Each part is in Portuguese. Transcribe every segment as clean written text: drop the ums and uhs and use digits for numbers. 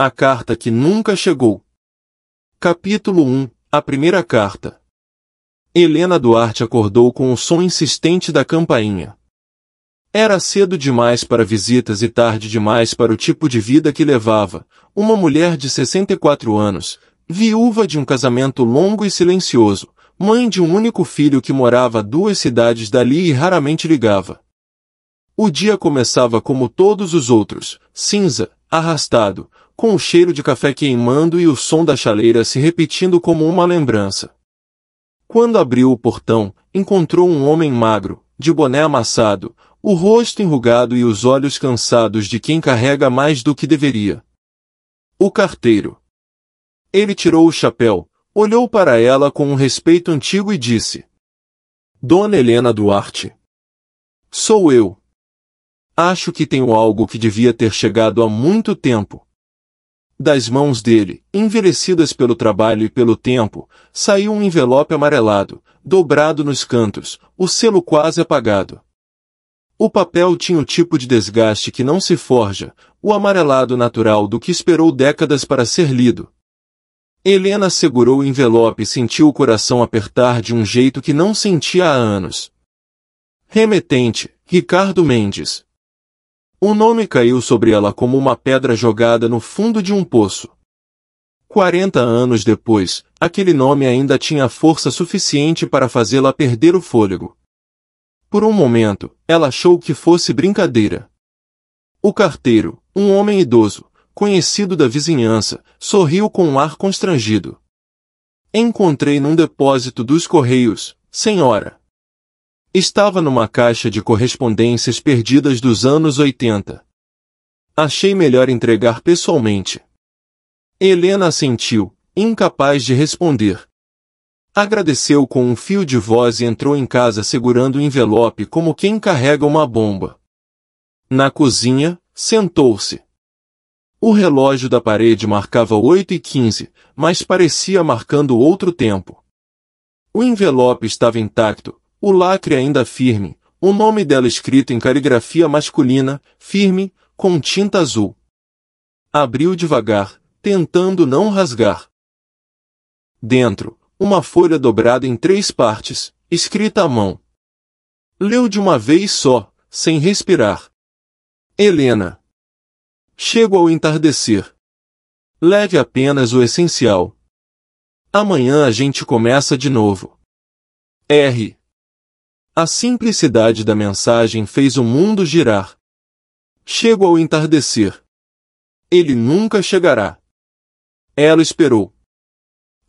A carta que nunca chegou. Capítulo 1. A primeira carta. Helena Duarte acordou com o som insistente da campainha. Era cedo demais para visitas e tarde demais para o tipo de vida que levava, uma mulher de 64 anos, viúva de um casamento longo e silencioso, mãe de um único filho que morava a 2 cidades dali e raramente ligava. O dia começava como todos os outros, cinza, arrastado, com o cheiro de café queimando e o som da chaleira se repetindo como uma lembrança. Quando abriu o portão, encontrou um homem magro, de boné amassado, o rosto enrugado e os olhos cansados de quem carrega mais do que deveria. O carteiro. Ele tirou o chapéu, olhou para ela com um respeito antigo e disse: Dona Helena Duarte. Sou eu. Acho que tenho algo que devia ter chegado há muito tempo. Das mãos dele, envelhecidas pelo trabalho e pelo tempo, saiu um envelope amarelado, dobrado nos cantos, o selo quase apagado. O papel tinha o tipo de desgaste que não se forja, o amarelado natural do que esperou décadas para ser lido. Helena segurou o envelope e sentiu o coração apertar de um jeito que não sentia há anos. Remetente, Ricardo Mendes. O nome caiu sobre ela como uma pedra jogada no fundo de um poço. 40 anos depois, aquele nome ainda tinha força suficiente para fazê-la perder o fôlego. Por um momento, ela achou que fosse brincadeira. O carteiro, um homem idoso, conhecido da vizinhança, sorriu com um ar constrangido. Encontrei num depósito dos Correios, senhora. Estava numa caixa de correspondências perdidas dos anos 80. Achei melhor entregar pessoalmente. Helena assentiu, incapaz de responder. Agradeceu com um fio de voz e entrou em casa segurando o envelope como quem carrega uma bomba. Na cozinha, sentou-se. O relógio da parede marcava 8h15, mas parecia marcando outro tempo. O envelope estava intacto, o lacre ainda firme, o nome dela escrito em caligrafia masculina, firme, com tinta azul. Abriu devagar, tentando não rasgar. Dentro, uma folha dobrada em 3 partes, escrita à mão. Leu de uma vez só, sem respirar. Helena. Chego ao entardecer. Leve apenas o essencial. Amanhã a gente começa de novo. R. A simplicidade da mensagem fez o mundo girar. Chego ao entardecer. Ele nunca chegará. Ela esperou.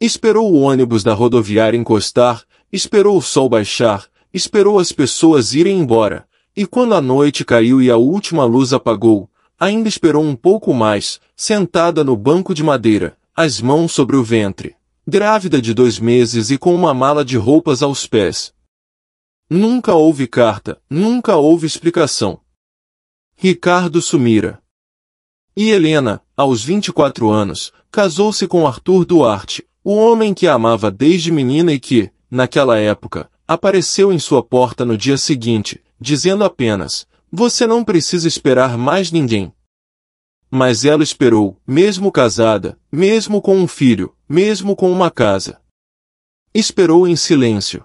Esperou o ônibus da rodoviária encostar, esperou o sol baixar, esperou as pessoas irem embora, e quando a noite caiu e a última luz apagou, ainda esperou um pouco mais, sentada no banco de madeira, as mãos sobre o ventre, grávida de 2 meses e com uma mala de roupas aos pés. Nunca houve carta, nunca houve explicação. Ricardo sumira. E Helena, aos 24 anos, casou-se com Arthur Duarte, o homem que a amava desde menina e que, naquela época, apareceu em sua porta no dia seguinte, dizendo apenas: Você não precisa esperar mais ninguém. Mas ela esperou, mesmo casada, mesmo com um filho, mesmo com uma casa. Esperou em silêncio.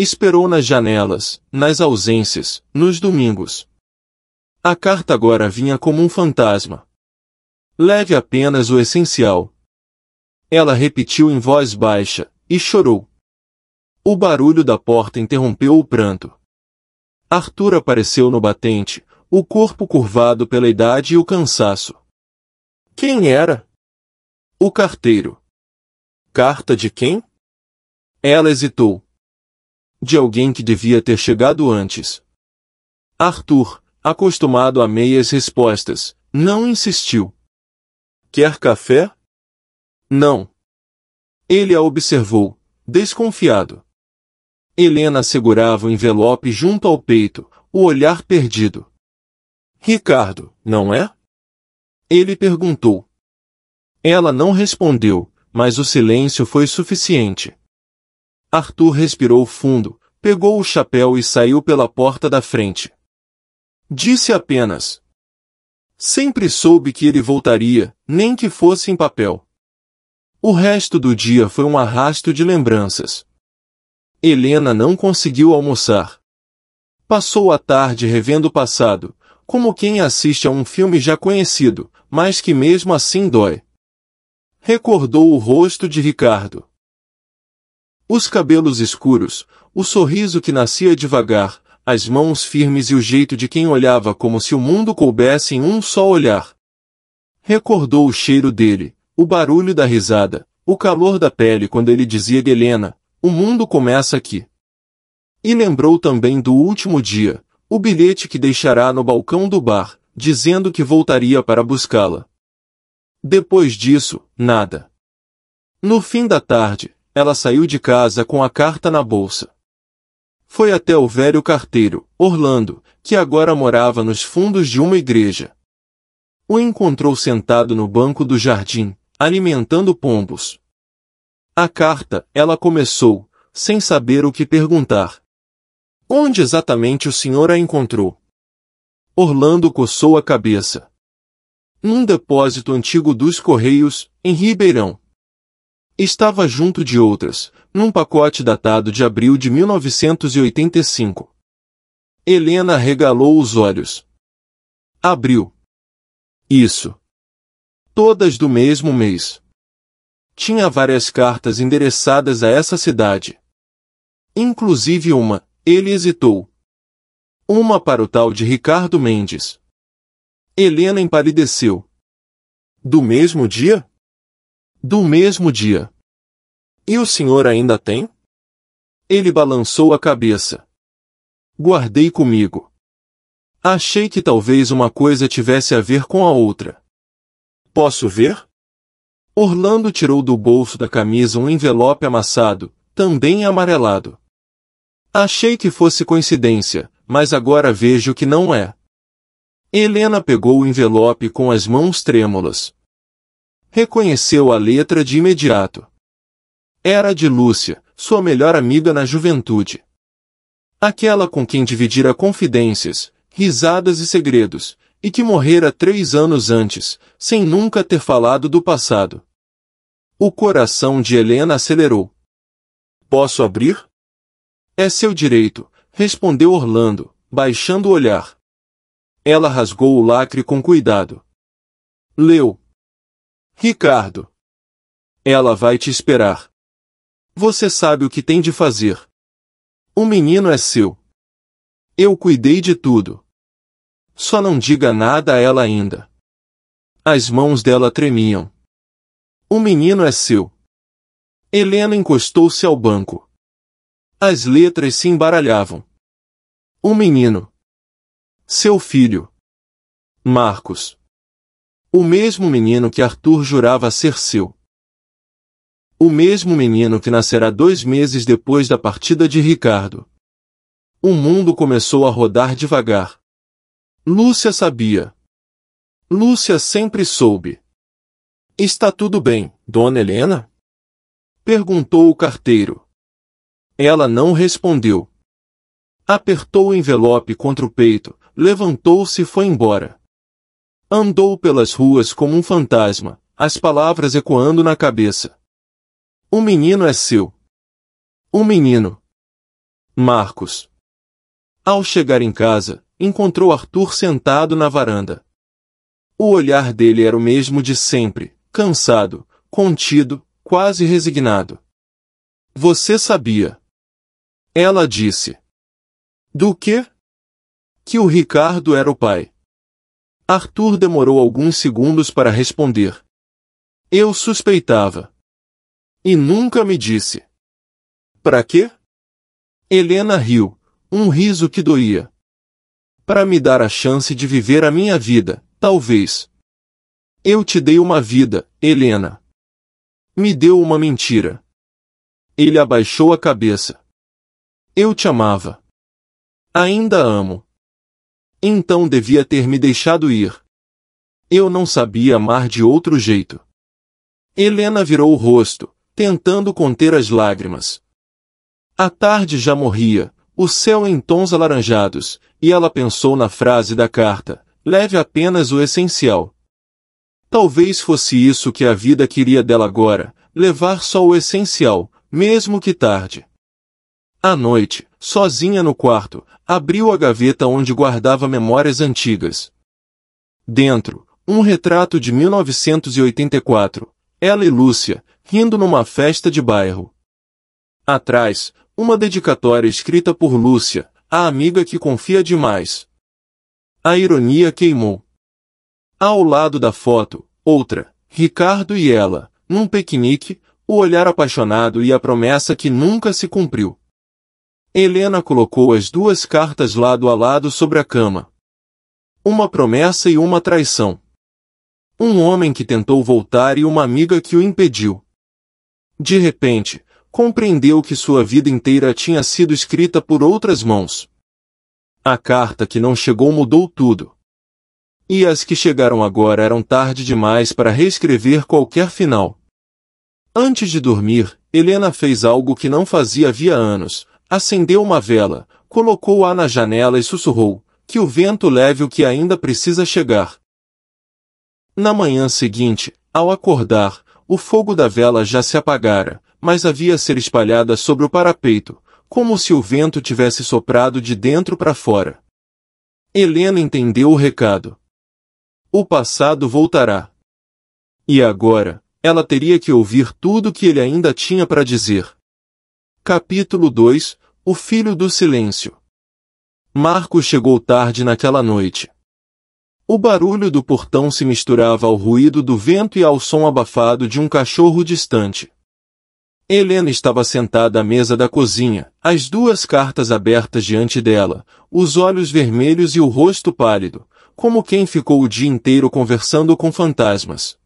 Esperou nas janelas, nas ausências, nos domingos. A carta agora vinha como um fantasma. Leve apenas o essencial. Ela repetiu em voz baixa, e chorou. O barulho da porta interrompeu o pranto. Arthur apareceu no batente, o corpo curvado pela idade e o cansaço. Quem era? O carteiro. Carta de quem? Ela hesitou. De alguém que devia ter chegado antes. Arthur, acostumado a meias respostas, não insistiu. Quer café? Não. Ele a observou, desconfiado. Helena segurava o envelope junto ao peito, o olhar perdido. Ricardo, não é? Ele perguntou. Ela não respondeu, mas o silêncio foi suficiente. Arthur respirou fundo, pegou o chapéu e saiu pela porta da frente. Disse apenas: Sempre soube que ele voltaria, nem que fosse em papel. O resto do dia foi um arrasto de lembranças. Helena não conseguiu almoçar. Passou a tarde revendo o passado, como quem assiste a um filme já conhecido, mas que mesmo assim dói. Recordou o rosto de Ricardo. Os cabelos escuros, o sorriso que nascia devagar, as mãos firmes e o jeito de quem olhava como se o mundo coubesse em um só olhar. Recordou o cheiro dele, o barulho da risada, o calor da pele quando ele dizia a Helena, o mundo começa aqui. E lembrou também do último dia, o bilhete que deixará no balcão do bar, dizendo que voltaria para buscá-la. Depois disso, nada. No fim da tarde, ela saiu de casa com a carta na bolsa. Foi até o velho carteiro, Orlando, que agora morava nos fundos de uma igreja. O encontrou sentado no banco do jardim, alimentando pombos. A carta, ela começou, sem saber o que perguntar. Onde exatamente o senhor a encontrou? Orlando coçou a cabeça. Num depósito antigo dos Correios, em Ribeirão. Estava junto de outras, num pacote datado de abril de 1985. Helena regalou os olhos. Abril. Isso. Todas do mesmo mês. Tinha várias cartas endereçadas a essa cidade. Inclusive uma, ele hesitou. Uma para o tal de Ricardo Mendes. Helena empalideceu. Do mesmo dia? Do mesmo dia. E o senhor ainda tem? Ele balançou a cabeça. Guardei comigo. Achei que talvez uma coisa tivesse a ver com a outra. Posso ver? Orlando tirou do bolso da camisa um envelope amassado, também amarelado. Achei que fosse coincidência, mas agora vejo que não é. Helena pegou o envelope com as mãos trêmulas. Reconheceu a letra de imediato. Era de Lúcia, sua melhor amiga na juventude. Aquela com quem dividira confidências, risadas e segredos, e que morrera 3 anos antes, sem nunca ter falado do passado. O coração de Helena acelerou. Posso abrir? É seu direito, respondeu Orlando, baixando o olhar. Ela rasgou o lacre com cuidado. Leu. Ricardo. Ela vai te esperar. Você sabe o que tem de fazer. O menino é seu. Eu cuidei de tudo. Só não diga nada a ela ainda. As mãos dela tremiam. O menino é seu. Helena encostou-se ao banco. As letras se embaralhavam. O menino. Seu filho. Marcos. O mesmo menino que Arthur jurava ser seu. O mesmo menino que nascerá 2 meses depois da partida de Ricardo. O mundo começou a rodar devagar. Lúcia sabia. Lúcia sempre soube. Está tudo bem, dona Helena? Perguntou o carteiro. Ela não respondeu. Apertou o envelope contra o peito, levantou-se e foi embora. Andou pelas ruas como um fantasma, as palavras ecoando na cabeça. O menino é seu. O menino. Marcos. Ao chegar em casa, encontrou Arthur sentado na varanda. O olhar dele era o mesmo de sempre, cansado, contido, quase resignado. Você sabia? Ela disse. Do quê? Que o Ricardo era o pai. Arthur demorou alguns segundos para responder. Eu suspeitava. E nunca me disse. Para quê? Helena riu, um riso que doía. Para me dar a chance de viver a minha vida, talvez. Eu te dei uma vida, Helena. Me deu uma mentira. Ele abaixou a cabeça. Eu te amava. Ainda amo. Então devia ter me deixado ir. Eu não sabia amar de outro jeito. Helena virou o rosto, tentando conter as lágrimas. A tarde já morria, o céu em tons alaranjados, e ela pensou na frase da carta, leve apenas o essencial. Talvez fosse isso que a vida queria dela agora, levar só o essencial, mesmo que tarde. À noite, sozinha no quarto, abriu a gaveta onde guardava memórias antigas. Dentro, um retrato de 1984, ela e Lúcia, rindo numa festa de bairro. Atrás, uma dedicatória escrita por Lúcia, a amiga que confia demais. A ironia queimou. Ao lado da foto, outra, Ricardo e ela, num piquenique, o olhar apaixonado e a promessa que nunca se cumpriu. Helena colocou as duas cartas lado a lado sobre a cama. Uma promessa e uma traição. Um homem que tentou voltar e uma amiga que o impediu. De repente, compreendeu que sua vida inteira tinha sido escrita por outras mãos. A carta que não chegou mudou tudo. E as que chegaram agora eram tarde demais para reescrever qualquer final. Antes de dormir, Helena fez algo que não fazia havia anos. Acendeu uma vela, colocou-a na janela e sussurrou, que o vento leve o que ainda precisa chegar. Na manhã seguinte, ao acordar, o fogo da vela já se apagara, mas havia a ser espalhada sobre o parapeito, como se o vento tivesse soprado de dentro para fora. Helena entendeu o recado. O passado voltará. E agora, ela teria que ouvir tudo que ele ainda tinha para dizer. Capítulo 2 – O Filho do Silêncio. Marcos chegou tarde naquela noite. O barulho do portão se misturava ao ruído do vento e ao som abafado de um cachorro distante. Helena estava sentada à mesa da cozinha, as duas cartas abertas diante dela, os olhos vermelhos e o rosto pálido, como quem ficou o dia inteiro conversando com fantasmas.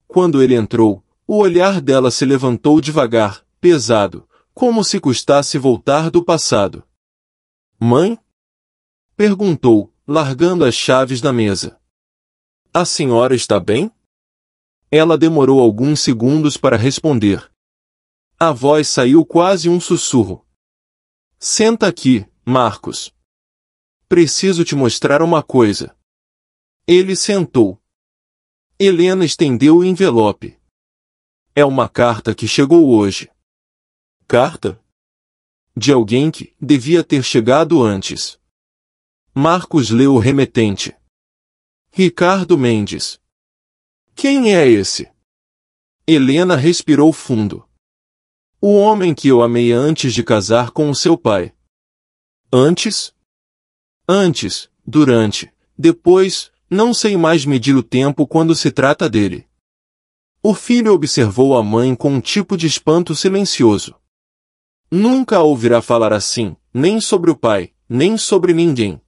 Quando ele entrou, o olhar dela se levantou devagar, pesado, como se custasse voltar do passado. Mãe? Perguntou, largando as chaves da mesa. A senhora está bem? Ela demorou alguns segundos para responder. A voz saiu quase um sussurro. Senta aqui, Marcos. Preciso te mostrar uma coisa. Ele sentou. Helena estendeu o envelope. É uma carta que chegou hoje. Carta? De alguém que devia ter chegado antes. Marcos leu o remetente. Ricardo Mendes. Quem é esse? Helena respirou fundo. O homem que eu amei antes de casar com o seu pai. Antes? Antes, durante, depois, não sei mais medir o tempo quando se trata dele. O filho observou a mãe com um tipo de espanto silencioso. Nunca a ouvirá falar assim, nem sobre o pai, nem sobre ninguém.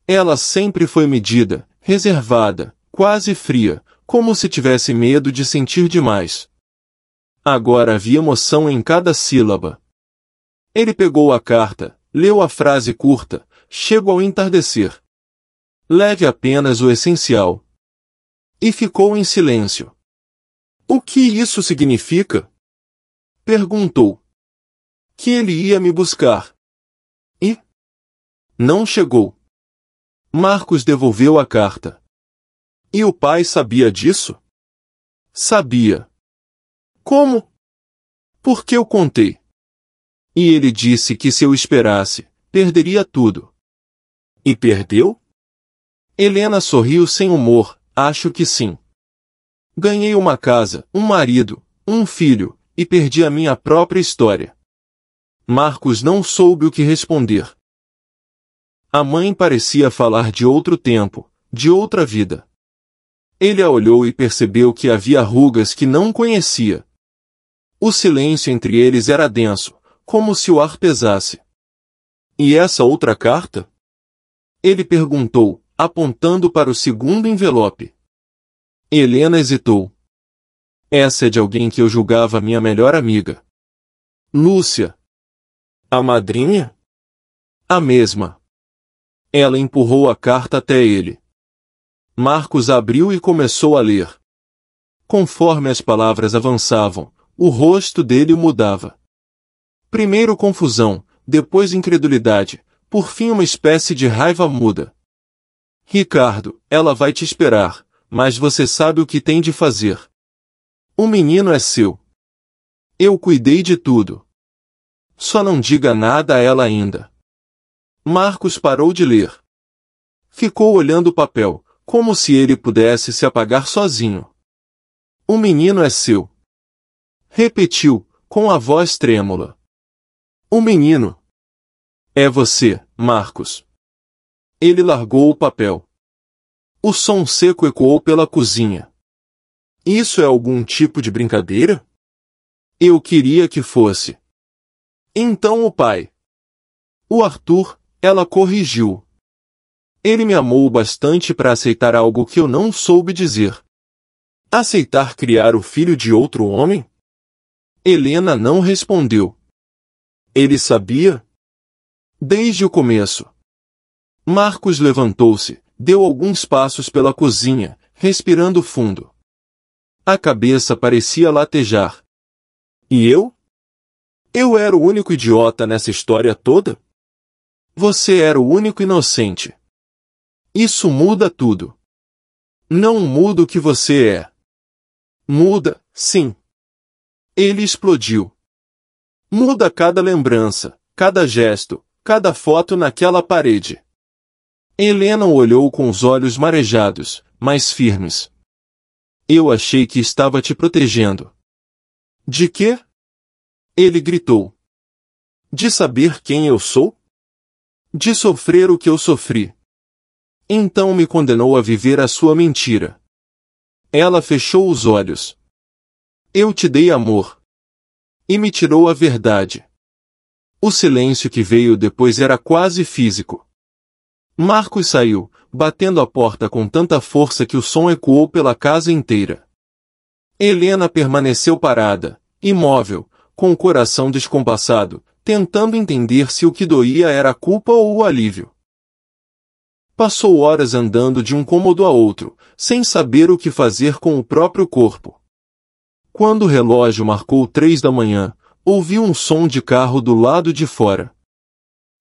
Ela sempre foi medida, reservada, quase fria, como se tivesse medo de sentir demais. Agora havia emoção em cada sílaba. Ele pegou a carta, leu a frase curta, chego ao entardecer. Leve apenas o essencial. E ficou em silêncio. O que isso significa? Perguntou. Que ele ia me buscar. E? Não chegou. Marcos devolveu a carta. E o pai sabia disso? Sabia. Como? Porque eu contei. E ele disse que se eu esperasse, perderia tudo. E perdeu? Helena sorriu sem humor, acho que sim. Ganhei uma casa, um marido, um filho, e perdi a minha própria história. Marcos não soube o que responder. A mãe parecia falar de outro tempo, de outra vida. Ele a olhou e percebeu que havia rugas que não conhecia. O silêncio entre eles era denso, como se o ar pesasse. E essa outra carta? Ele perguntou, apontando para o segundo envelope. Helena hesitou. Essa é de alguém que eu julgava minha melhor amiga. Lúcia. A madrinha? A mesma. Ela empurrou a carta até ele. Marcos abriu e começou a ler. Conforme as palavras avançavam, o rosto dele mudava. Primeiro confusão, depois incredulidade, por fim uma espécie de raiva muda. Ricardo, ela vai te esperar, mas você sabe o que tem de fazer. O menino é seu. Eu cuidei de tudo. Só não diga nada a ela ainda. Marcos parou de ler. Ficou olhando o papel, como se ele pudesse se apagar sozinho. O menino é seu. Repetiu, com a voz trêmula. O menino. É você, Marcos. Ele largou o papel. O som seco ecoou pela cozinha. Isso é algum tipo de brincadeira? Eu queria que fosse. Então o pai. O Arthur, ela corrigiu. Ele me amou bastante para aceitar algo que eu não soube dizer. Aceitar criar o filho de outro homem? Helena não respondeu. Ele sabia? Desde o começo. Marcos levantou-se, deu alguns passos pela cozinha, respirando fundo. A cabeça parecia latejar. E eu? Eu era o único idiota nessa história toda? Você era o único inocente. Isso muda tudo. Não muda o que você é. Muda, sim. Ele explodiu. Muda cada lembrança, cada gesto, cada foto naquela parede. Helena o olhou com os olhos marejados, mas firmes. Eu achei que estava te protegendo. De quê? Ele gritou. De saber quem eu sou? De sofrer o que eu sofri. Então me condenou a viver a sua mentira. Ela fechou os olhos. Eu te dei amor. E me tirou a verdade. O silêncio que veio depois era quase físico. Marcos saiu, batendo a porta com tanta força que o som ecoou pela casa inteira. Helena permaneceu parada, imóvel, com o coração descompassado, tentando entender se o que doía era a culpa ou o alívio. Passou horas andando de um cômodo a outro, sem saber o que fazer com o próprio corpo. Quando o relógio marcou 3 da manhã, ouviu um som de carro do lado de fora.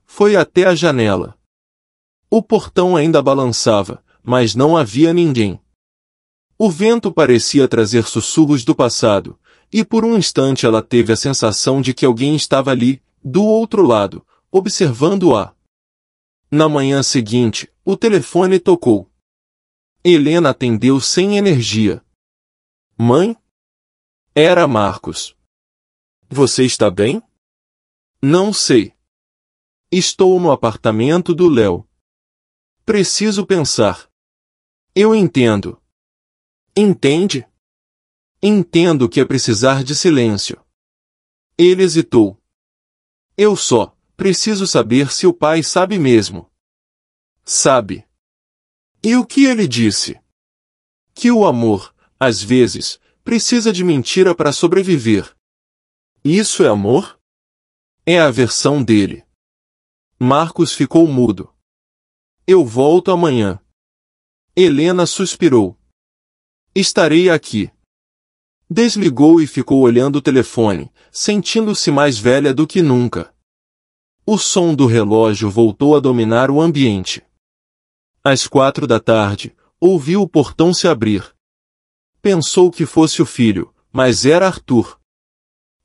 Foi até a janela. O portão ainda balançava, mas não havia ninguém. O vento parecia trazer sussurros do passado, e por um instante ela teve a sensação de que alguém estava ali, do outro lado, observando-a. Na manhã seguinte, o telefone tocou. Helena atendeu sem energia. Mãe? Era Marcos. Você está bem? Não sei. Estou no apartamento do Léo. Preciso pensar. Eu entendo. Entende? Entendo que é precisar de silêncio. Ele hesitou. Eu só preciso saber se o pai sabe mesmo. Sabe. E o que ele disse? Que o amor, às vezes, precisa de mentira para sobreviver. Isso é amor? É a versão dele. Marcos ficou mudo. Eu volto amanhã. Helena suspirou. Estarei aqui. Desligou e ficou olhando o telefone, sentindo-se mais velha do que nunca. O som do relógio voltou a dominar o ambiente. Às 4 da tarde, ouviu o portão se abrir. Pensou que fosse o filho, mas era Arthur.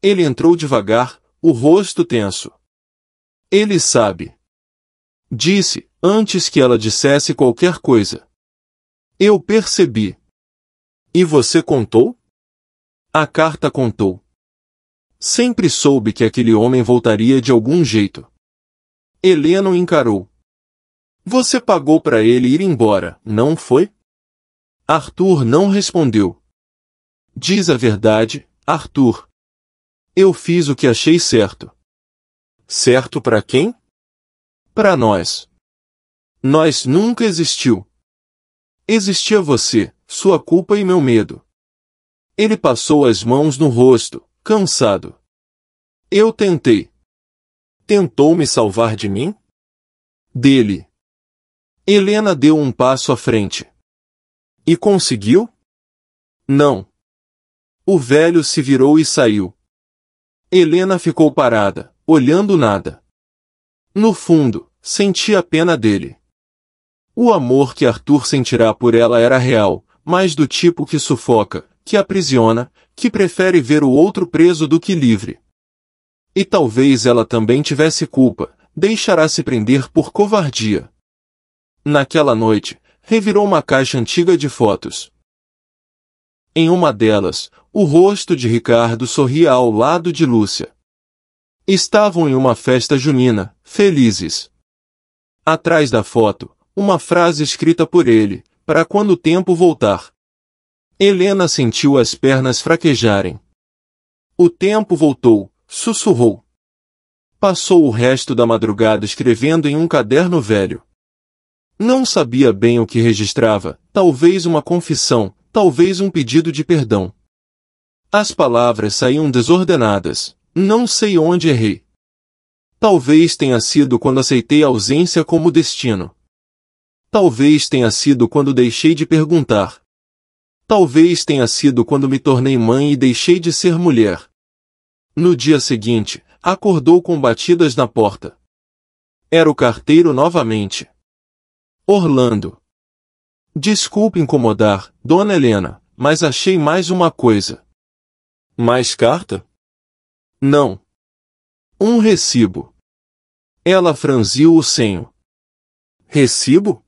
Ele entrou devagar, o rosto tenso. Ele sabe. Disse, antes que ela dissesse qualquer coisa. Eu percebi. E você contou? A carta contou. Sempre soube que aquele homem voltaria de algum jeito. Helena o encarou. Você pagou para ele ir embora, não foi? Arthur não respondeu. Diz a verdade, Arthur. Eu fiz o que achei certo. Certo para quem? Para nós. Nós nunca existiu. Existia você, sua culpa e meu medo. Ele passou as mãos no rosto, cansado. Eu tentei. Tentou me salvar de mim? Dele. Helena deu um passo à frente. E conseguiu? Não. O velho se virou e saiu. Helena ficou parada, olhando nada. No fundo, sentia pena dele. O amor que Arthur sentirá por ela era real, mas do tipo que sufoca, que aprisiona, que prefere ver o outro preso do que livre. E talvez ela também tivesse culpa, deixará-se prender por covardia. Naquela noite, revirou uma caixa antiga de fotos. Em uma delas, o rosto de Ricardo sorria ao lado de Lúcia. Estavam em uma festa junina, felizes. Atrás da foto, uma frase escrita por ele, para quando o tempo voltar. Helena sentiu as pernas fraquejarem. O tempo voltou, sussurrou. Passou o resto da madrugada escrevendo em um caderno velho. Não sabia bem o que registrava, talvez uma confissão, talvez um pedido de perdão. As palavras saíam desordenadas, não sei onde errei. Talvez tenha sido quando aceitei a ausência como destino. Talvez tenha sido quando deixei de perguntar. Talvez tenha sido quando me tornei mãe e deixei de ser mulher. No dia seguinte, acordou com batidas na porta. Era o carteiro novamente. Orlando. Desculpe incomodar, Dona Helena, mas achei mais uma coisa. Mais carta? Não. Um recibo. Ela franziu o senho. Recibo?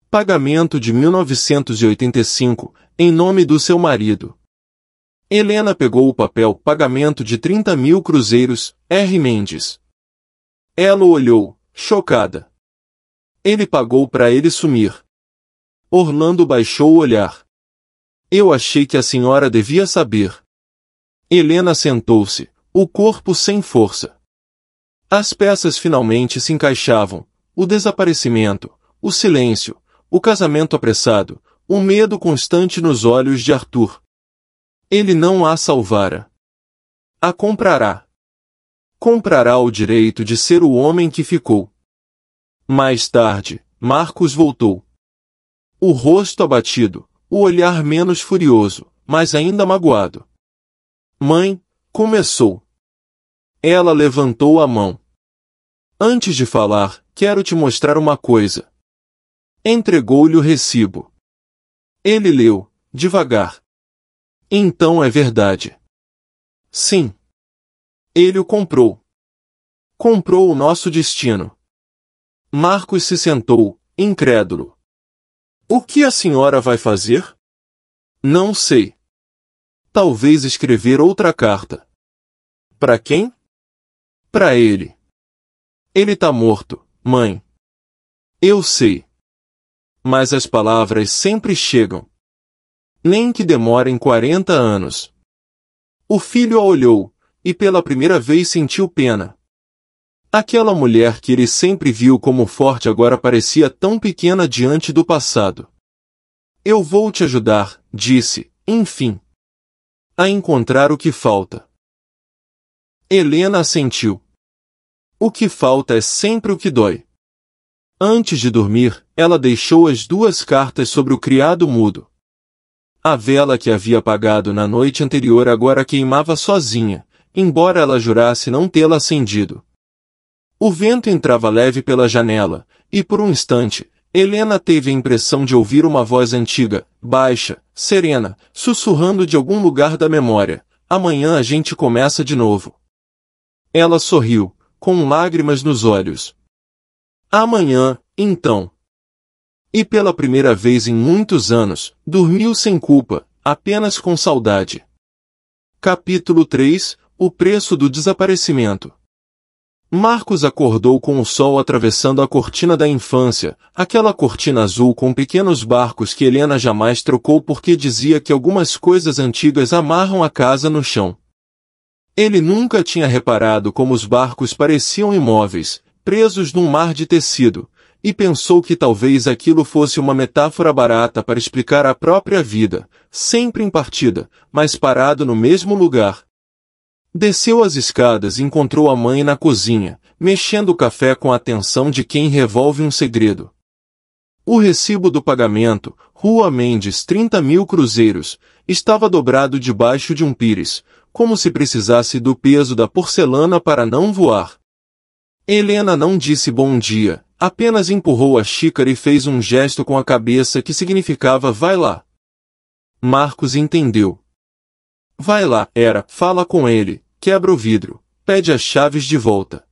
Pagamento de 1985, em nome do seu marido. Helena pegou o papel pagamento de 30.000 cruzeiros, R. Mendes. Ela olhou, chocada. Ele pagou para ele sumir. Orlando baixou o olhar. Eu achei que a senhora devia saber. Helena sentou-se, o corpo sem força. As peças finalmente se encaixavam, o desaparecimento, o silêncio, o casamento apressado, o medo constante nos olhos de Arthur. Ele não a salvara. A comprará. Comprará o direito de ser o homem que ficou. Mais tarde, Marcos voltou. O rosto abatido, o olhar menos furioso, mas ainda magoado. Mãe, começou. Ela levantou a mão. Antes de falar, quero te mostrar uma coisa. Entregou-lhe o recibo. Ele leu, devagar. Então é verdade. Sim. Ele o comprou. Comprou o nosso destino. Marcos se sentou, incrédulo. O que a senhora vai fazer? Não sei. Talvez escrever outra carta. Para quem? Para ele. Ele tá morto, mãe. Eu sei. Mas as palavras sempre chegam. Nem que demorem 40 anos. O filho a olhou, e pela primeira vez sentiu pena. Aquela mulher que ele sempre viu como forte agora parecia tão pequena diante do passado. Eu vou te ajudar, disse, enfim. A encontrar o que falta. Helena assentiu. O que falta é sempre o que dói. Antes de dormir, ela deixou as 2 cartas sobre o criado mudo. A vela que havia apagado na noite anterior agora queimava sozinha, embora ela jurasse não tê-la acendido. O vento entrava leve pela janela, e por um instante, Helena teve a impressão de ouvir uma voz antiga, baixa, serena, sussurrando de algum lugar da memória. Amanhã a gente começa de novo. Ela sorriu, com lágrimas nos olhos. Amanhã, então. E pela primeira vez em muitos anos, dormiu sem culpa, apenas com saudade. Capítulo 3 – O preço do desaparecimento. Marcos acordou com o sol atravessando a cortina da infância, aquela cortina azul com pequenos barcos que Helena jamais trocou porque dizia que algumas coisas antigas amarram a casa no chão. Ele nunca tinha reparado como os barcos pareciam imóveis, presos num mar de tecido, e pensou que talvez aquilo fosse uma metáfora barata para explicar a própria vida, sempre em partida, mas parado no mesmo lugar. Desceu as escadas e encontrou a mãe na cozinha, mexendo o café com a atenção de quem revolve um segredo. O recibo do pagamento, Rua Mendes 30.000 cruzeiros, estava dobrado debaixo de um pires, como se precisasse do peso da porcelana para não voar. Helena não disse bom dia, apenas empurrou a xícara e fez um gesto com a cabeça que significava vai lá. Marcos entendeu. Vai lá, fala com ele, quebra o vidro, pede as chaves de volta.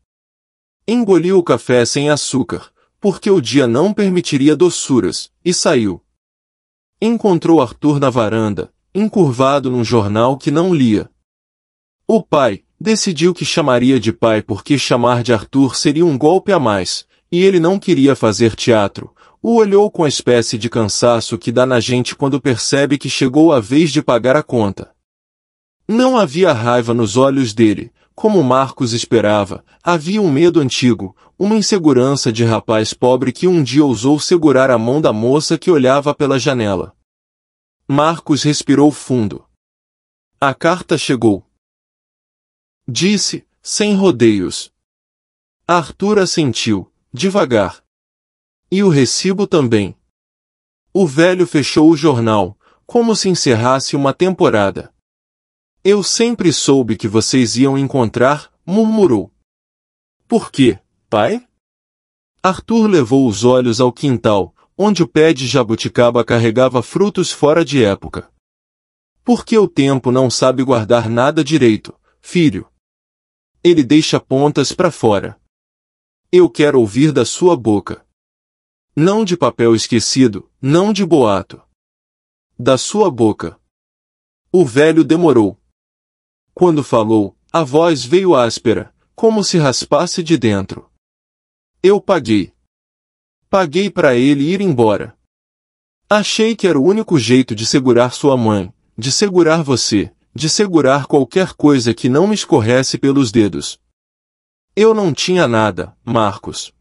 Engoliu o café sem açúcar, porque o dia não permitiria doçuras, e saiu. Encontrou Arthur na varanda, encurvado num jornal que não lia. O pai decidiu que chamaria de pai porque chamar de Arthur seria um golpe a mais, e ele não queria fazer teatro. O olhou com a espécie de cansaço que dá na gente quando percebe que chegou a vez de pagar a conta. Não havia raiva nos olhos dele, como Marcos esperava, havia um medo antigo, uma insegurança de rapaz pobre que um dia ousou segurar a mão da moça que olhava pela janela. Marcos respirou fundo. A carta chegou. Disse, sem rodeios. Arthur assentiu, devagar. E o recibo também. O velho fechou o jornal, como se encerrasse uma temporada. Eu sempre soube que vocês iam encontrar, murmurou. Por quê, pai? Arthur levou os olhos ao quintal, onde o pé de jabuticaba carregava frutos fora de época. Porque o tempo não sabe guardar nada direito, filho. Ele deixa pontas para fora. Eu quero ouvir da sua boca. Não de papel esquecido, não de boato. Da sua boca. O velho demorou. Quando falou, a voz veio áspera, como se raspasse de dentro. Eu paguei. Paguei para ele ir embora. Achei que era o único jeito de segurar sua mãe, de segurar você, de segurar qualquer coisa que não me escorresse pelos dedos. Eu não tinha nada, Marcos.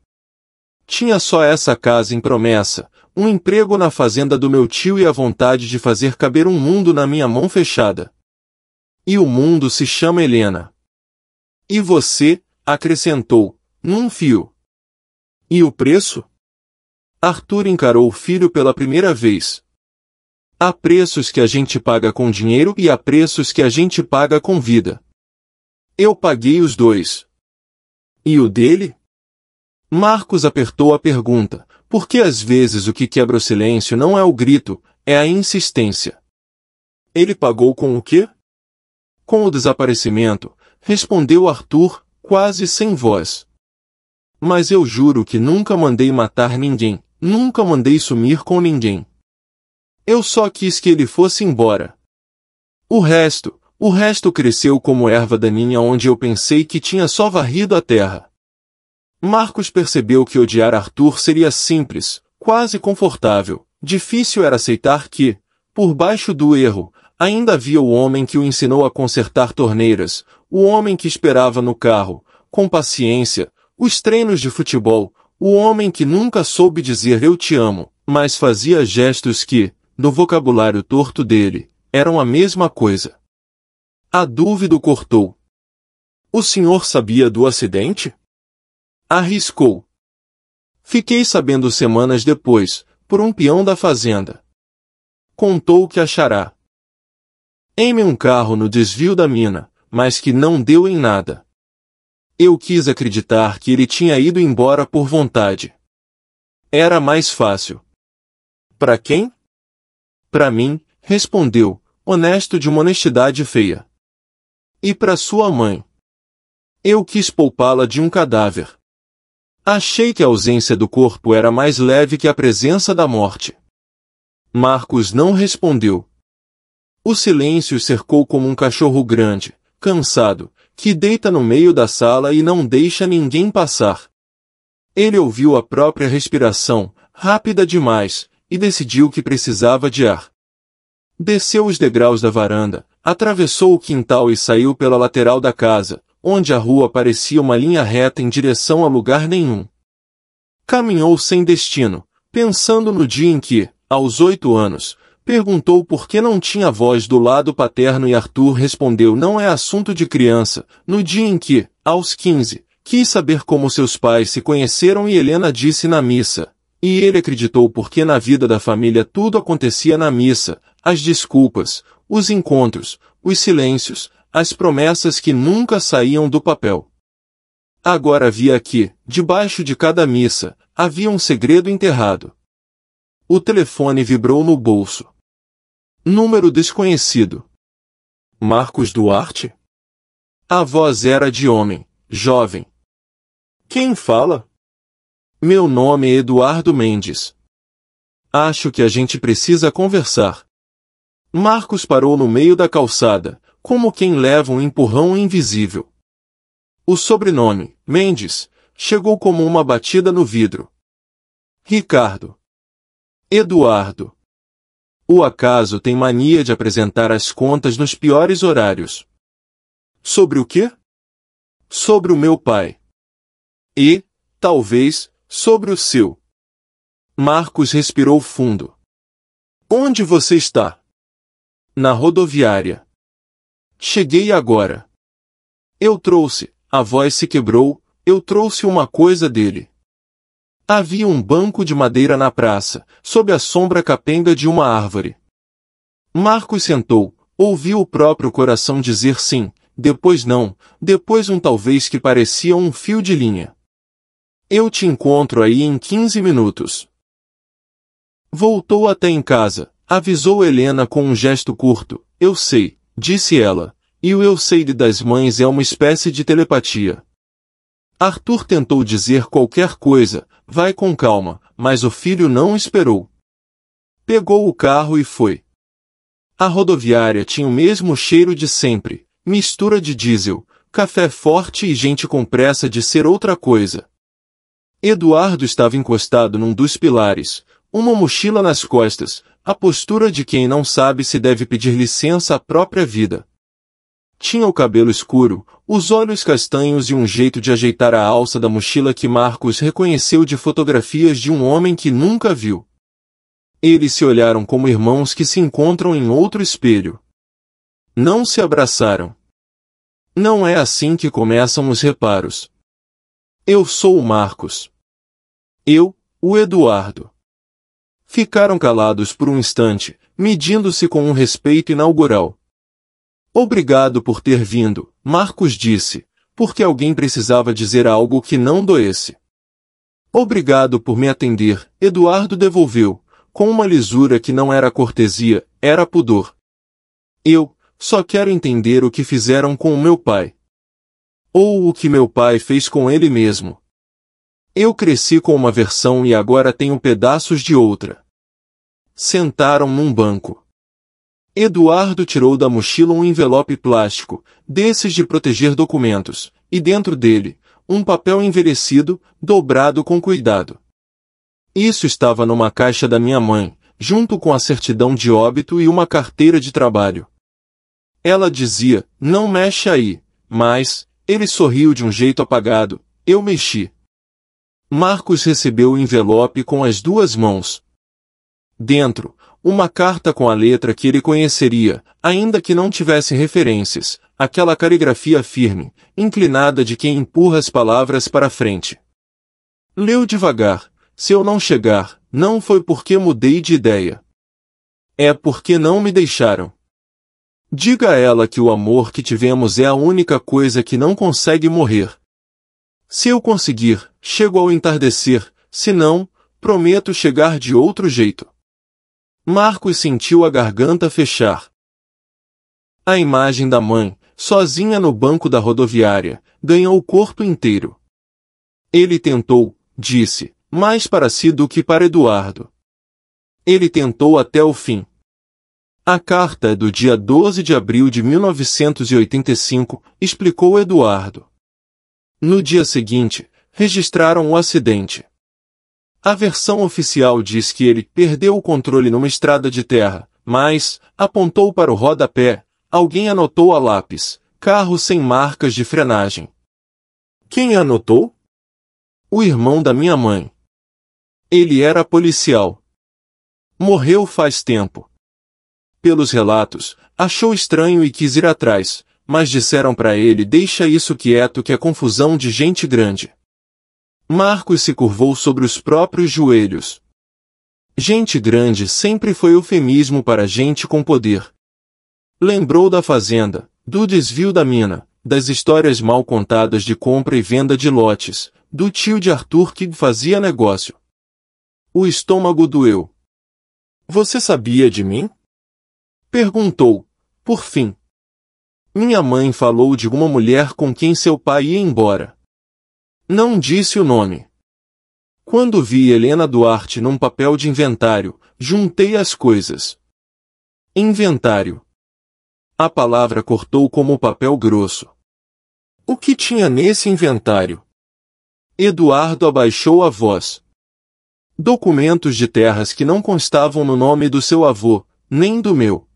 Tinha só essa casa em promessa, um emprego na fazenda do meu tio e a vontade de fazer caber um mundo na minha mão fechada. E o mundo se chama Helena. E você, acrescentou, num fio. E o preço? Arthur encarou o filho pela primeira vez. Há preços que a gente paga com dinheiro e há preços que a gente paga com vida. Eu paguei os dois. E o dele? Marcos apertou a pergunta, porque às vezes o que quebra o silêncio não é o grito, é a insistência. Ele pagou com o quê? Com o desaparecimento, respondeu Arthur, quase sem voz. Mas eu juro que nunca mandei matar ninguém, nunca mandei sumir com ninguém. Eu só quis que ele fosse embora. O resto cresceu como erva daninha onde eu pensei que tinha só varrido a terra. Marcos percebeu que odiar Arthur seria simples, quase confortável. Difícil era aceitar que, por baixo do erro, ainda havia o homem que o ensinou a consertar torneiras, o homem que esperava no carro, com paciência, os treinos de futebol, o homem que nunca soube dizer eu te amo, mas fazia gestos que, no vocabulário torto dele, eram a mesma coisa. A dúvida o cortou. O senhor sabia do acidente? Arriscou. Fiquei sabendo semanas depois, por um peão da fazenda. Contou que achará. Em um carro no desvio da mina, mas que não deu em nada. Eu quis acreditar que ele tinha ido embora por vontade. Era mais fácil. Para quem? Para mim, respondeu, honesto de uma honestidade feia. E para sua mãe. Eu quis poupá-la de um cadáver. Achei que a ausência do corpo era mais leve que a presença da morte. Marcos não respondeu. O silêncio cercou como um cachorro grande, cansado, que deita no meio da sala e não deixa ninguém passar. Ele ouviu a própria respiração, rápida demais, e decidiu que precisava de ar. Desceu os degraus da varanda, atravessou o quintal e saiu pela lateral da casa, onde a rua parecia uma linha reta em direção a lugar nenhum. Caminhou sem destino, pensando no dia em que, aos 8 anos, perguntou por que não tinha voz do lado paterno e Arthur respondeu não é assunto de criança, no dia em que, aos 15, quis saber como seus pais se conheceram e Helena disse na missa, e ele acreditou porque na vida da família tudo acontecia na missa, as desculpas, os encontros, os silêncios, as promessas que nunca saíam do papel. Agora via que, debaixo de cada missa, havia um segredo enterrado. O telefone vibrou no bolso. Número desconhecido. Marcos Duarte? A voz era de homem, jovem. Quem fala? Meu nome é Eduardo Mendes. Acho que a gente precisa conversar. Marcos parou no meio da calçada, como quem leva um empurrão invisível. O sobrenome, Mendes, chegou como uma batida no vidro. Ricardo. Eduardo. O acaso tem mania de apresentar as contas nos piores horários. Sobre o quê? Sobre o meu pai. E, talvez, sobre o seu. Marcos respirou fundo. Onde você está? Na rodoviária. Cheguei agora. Eu trouxe, a voz se quebrou, eu trouxe uma coisa dele. Havia um banco de madeira na praça, sob a sombra capenga de uma árvore. Marcos sentou, ouviu o próprio coração dizer sim, depois não, depois um talvez que parecia um fio de linha. Eu te encontro aí em 15 minutos. Voltou até em casa, avisou Helena com um gesto curto. Eu sei, disse ela, e o eu sei das mães é uma espécie de telepatia. Arthur tentou dizer qualquer coisa, vai com calma, mas o filho não esperou. Pegou o carro e foi. A rodoviária tinha o mesmo cheiro de sempre, mistura de diesel, café forte e gente com pressa de ser outra coisa. Eduardo estava encostado num dos pilares, uma mochila nas costas, a postura de quem não sabe se deve pedir licença à própria vida. Tinha o cabelo escuro, os olhos castanhos e um jeito de ajeitar a alça da mochila que Marcos reconheceu de fotografias de um homem que nunca viu. Eles se olharam como irmãos que se encontram em outro espelho. Não se abraçaram. Não é assim que começam os reparos. Eu sou o Marcos. Eu, o Eduardo. Ficaram calados por um instante, medindo-se com um respeito inaugural. Obrigado por ter vindo, Marcos disse, porque alguém precisava dizer algo que não doesse. Obrigado por me atender, Eduardo devolveu, com uma lisura que não era cortesia, era pudor. Eu, só quero entender o que fizeram com o meu pai. Ou o que meu pai fez com ele mesmo. Eu cresci com uma versão e agora tenho pedaços de outra. Sentaram num banco. Eduardo tirou da mochila um envelope plástico, desses de proteger documentos, e dentro dele, um papel envelhecido, dobrado com cuidado. Isso estava numa caixa da minha mãe, junto com a certidão de óbito e uma carteira de trabalho. Ela dizia, não mexe aí, mas, ele sorriu de um jeito apagado, eu mexi. Marcos recebeu o envelope com as duas mãos. Dentro, uma carta com a letra que ele conheceria, ainda que não tivesse referências, aquela caligrafia firme, inclinada de quem empurra as palavras para frente. Leu devagar, se eu não chegar, não foi porque mudei de ideia. É porque não me deixaram. Diga a ela que o amor que tivemos é a única coisa que não consegue morrer. Se eu conseguir, chego ao entardecer, se não, prometo chegar de outro jeito. Marcos sentiu a garganta fechar. A imagem da mãe, sozinha no banco da rodoviária, ganhou o corpo inteiro. Ele tentou, disse, mais para si do que para Eduardo. Ele tentou até o fim. A carta é do dia 12 de abril de 1985, explicou Eduardo. No dia seguinte, registraram o acidente. A versão oficial diz que ele perdeu o controle numa estrada de terra, mas, apontou para o rodapé, alguém anotou a lápis, carro sem marcas de frenagem. Quem anotou? O irmão da minha mãe. Ele era policial. Morreu faz tempo. Pelos relatos, achou estranho e quis ir atrás, mas disseram para ele deixa isso quieto que é confusão de gente grande. Marcos se curvou sobre os próprios joelhos. Gente grande sempre foi eufemismo para gente com poder. Lembrou da fazenda, do desvio da mina, das histórias mal contadas de compra e venda de lotes, do tio de Arthur que fazia negócio. O estômago doeu. Você sabia de mim? Perguntou, por fim. Minha mãe falou de uma mulher com quem seu pai ia embora. Não disse o nome. Quando vi Helena Duarte num papel de inventário, juntei as coisas. Inventário. A palavra cortou como papel grosso. O que tinha nesse inventário? Eduardo abaixou a voz. Documentos de terras que não constavam no nome do seu avô, nem do meu.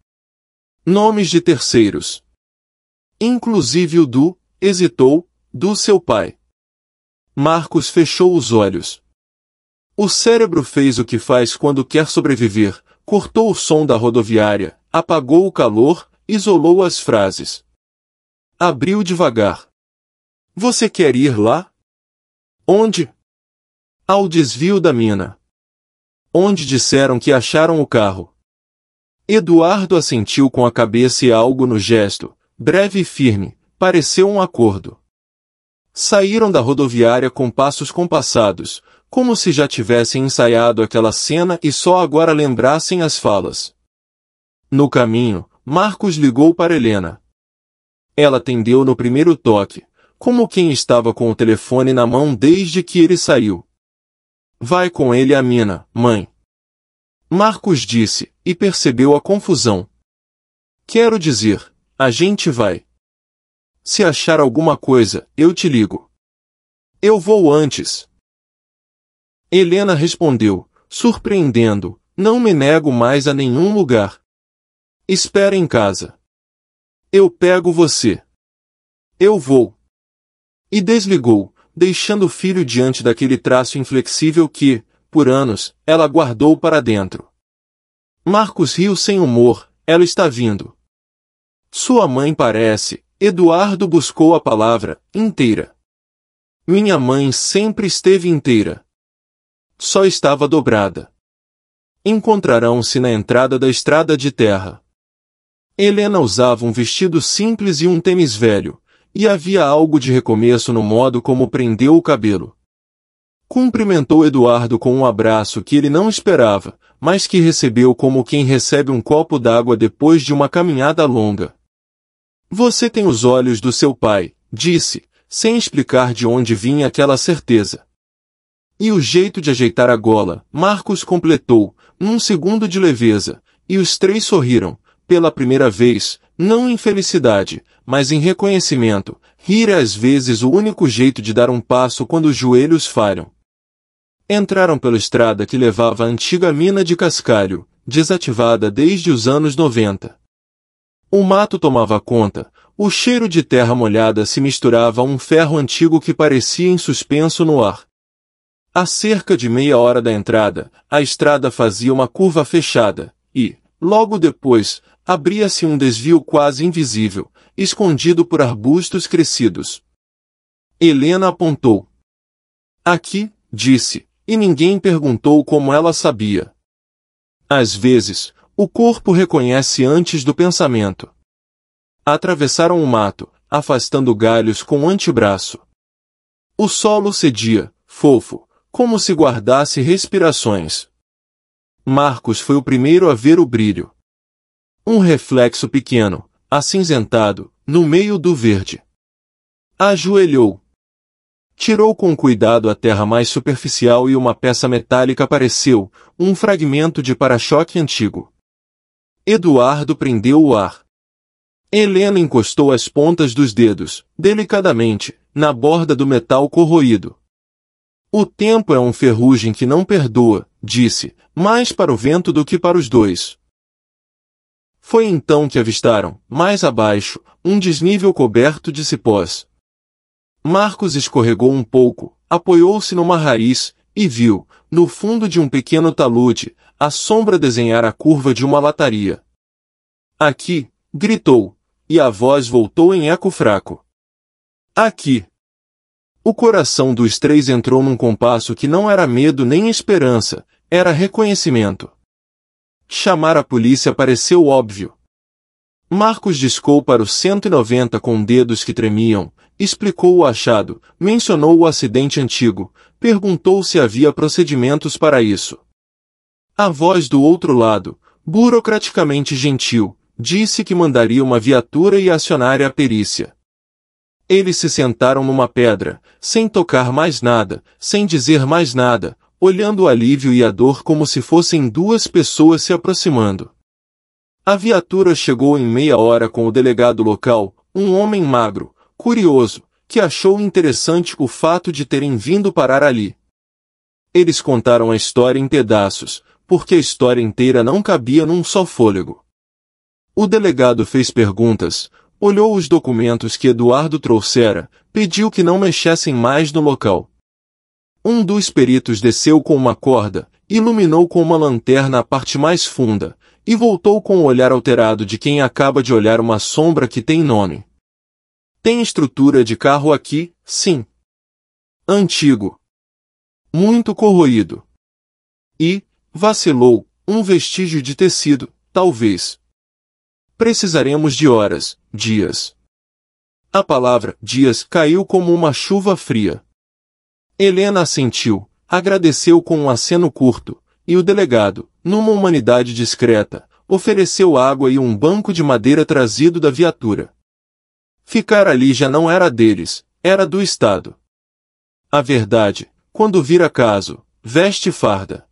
Nomes de terceiros. Inclusive o hesitou, do seu pai. Marcos fechou os olhos. O cérebro fez o que faz quando quer sobreviver, cortou o som da rodoviária, apagou o calor, isolou as frases. Abriu devagar. Você quer ir lá? Onde? Ao desvio da mina. Onde disseram que acharam o carro. Eduardo assentiu com a cabeça e algo no gesto, breve e firme, pareceu um acordo. Saíram da rodoviária com passos compassados, como se já tivessem ensaiado aquela cena e só agora lembrassem as falas. No caminho, Marcos ligou para Helena. Ela atendeu no primeiro toque, como quem estava com o telefone na mão desde que ele saiu. Vai com ele à mina, mãe. Marcos disse, e percebeu a confusão. Quero dizer, a gente vai. Se achar alguma coisa, eu te ligo. Eu vou antes. Helena respondeu, surpreendendo, não me nego mais a nenhum lugar. Espera em casa. Eu pego você. Eu vou. E desligou, deixando o filho diante daquele traço inflexível que, por anos, ela guardou para dentro. Marcos riu sem humor, ela está vindo. Sua mãe parece, Eduardo buscou a palavra, inteira. Minha mãe sempre esteve inteira. Só estava dobrada. Encontrarão-se na entrada da estrada de terra. Helena usava um vestido simples e um tênis velho, e havia algo de recomeço no modo como prendeu o cabelo. Cumprimentou Eduardo com um abraço que ele não esperava, mas que recebeu como quem recebe um copo d'água depois de uma caminhada longa. Você tem os olhos do seu pai, disse, sem explicar de onde vinha aquela certeza. E o jeito de ajeitar a gola, Marcos completou, num segundo de leveza, e os três sorriram, pela primeira vez, não em felicidade, mas em reconhecimento. Rir é às vezes o único jeito de dar um passo quando os joelhos falham. Entraram pela estrada que levava à antiga mina de cascalho, desativada desde os anos 90. O mato tomava conta, o cheiro de terra molhada se misturava a um ferro antigo que parecia em suspenso no ar. A cerca de meia hora da entrada, a estrada fazia uma curva fechada, e, logo depois, abria-se um desvio quase invisível, escondido por arbustos crescidos. Helena apontou. Aqui, disse, e ninguém perguntou como ela sabia. Às vezes, o corpo reconhece antes do pensamento. Atravessaram o mato, afastando galhos com o antebraço. O solo cedia, fofo, como se guardasse respirações. Marcos foi o primeiro a ver o brilho. Um reflexo pequeno, acinzentado, no meio do verde. Ajoelhou. Tirou com cuidado a terra mais superficial e uma peça metálica apareceu, um fragmento de para-choque antigo. Eduardo prendeu o ar. Helena encostou as pontas dos dedos, delicadamente, na borda do metal corroído. O tempo é um ferrugem que não perdoa, disse, mais para o vento do que para os dois. Foi então que avistaram, mais abaixo, um desnível coberto de cipós. Marcos escorregou um pouco, apoiou-se numa raiz, e viu, no fundo de um pequeno talude, a sombra desenhar a curva de uma lataria. Aqui, gritou, e a voz voltou em eco fraco. Aqui. O coração dos três entrou num compasso que não era medo nem esperança, era reconhecimento. Chamar a polícia pareceu óbvio. Marcos discou para os 190 com dedos que tremiam, explicou o achado, mencionou o acidente antigo, perguntou se havia procedimentos para isso. A voz do outro lado, burocraticamente gentil, disse que mandaria uma viatura e acionaria a perícia. Eles se sentaram numa pedra, sem tocar mais nada, sem dizer mais nada, olhando o alívio e a dor como se fossem duas pessoas se aproximando. A viatura chegou em meia hora com o delegado local, um homem magro, curioso, que achou interessante o fato de terem vindo parar ali. Eles contaram a história em pedaços, porque a história inteira não cabia num só fôlego. O delegado fez perguntas, olhou os documentos que Eduardo trouxera, pediu que não mexessem mais no local. Um dos peritos desceu com uma corda, iluminou com uma lanterna a parte mais funda, e voltou com o olhar alterado de quem acaba de olhar uma sombra que tem nome. Tem estrutura de carro aqui, sim. Antigo. Muito corroído. E, vacilou, um vestígio de tecido, talvez. Precisaremos de horas, dias. A palavra dias caiu como uma chuva fria. Helena assentiu, agradeceu com um aceno curto, e o delegado, numa humanidade discreta, ofereceu água e um banco de madeira trazido da viatura. Ficar ali já não era deles, era do Estado. A verdade, quando vir acaso, veste farda.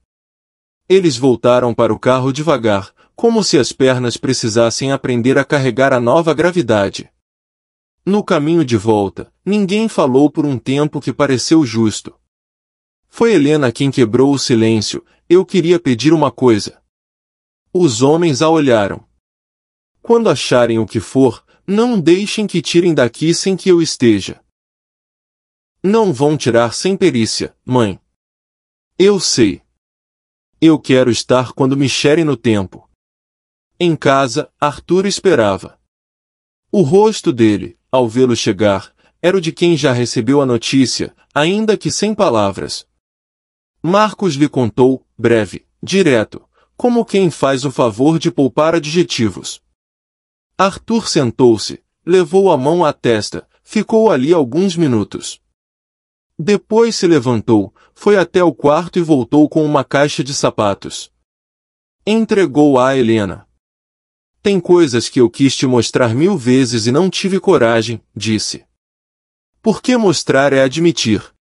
Eles voltaram para o carro devagar, como se as pernas precisassem aprender a carregar a nova gravidade. No caminho de volta, ninguém falou por um tempo que pareceu justo. Foi Helena quem quebrou o silêncio. Eu queria pedir uma coisa. Os homens a olharam. Quando acharem o que for, não deixem que tirem daqui sem que eu esteja. Não vão tirar sem perícia, mãe. Eu sei. Eu quero estar quando me cherem no tempo. Em casa, Arthur esperava. O rosto dele, ao vê-lo chegar, era o de quem já recebeu a notícia, ainda que sem palavras. Marcos lhe contou, breve, direto, como quem faz o favor de poupar adjetivos. Arthur sentou-se, levou a mão à testa, ficou ali alguns minutos. Depois se levantou, foi até o quarto e voltou com uma caixa de sapatos. Entregou-a a Helena. Tem coisas que eu quis te mostrar 1000 vezes e não tive coragem, disse. Porque mostrar é admitir.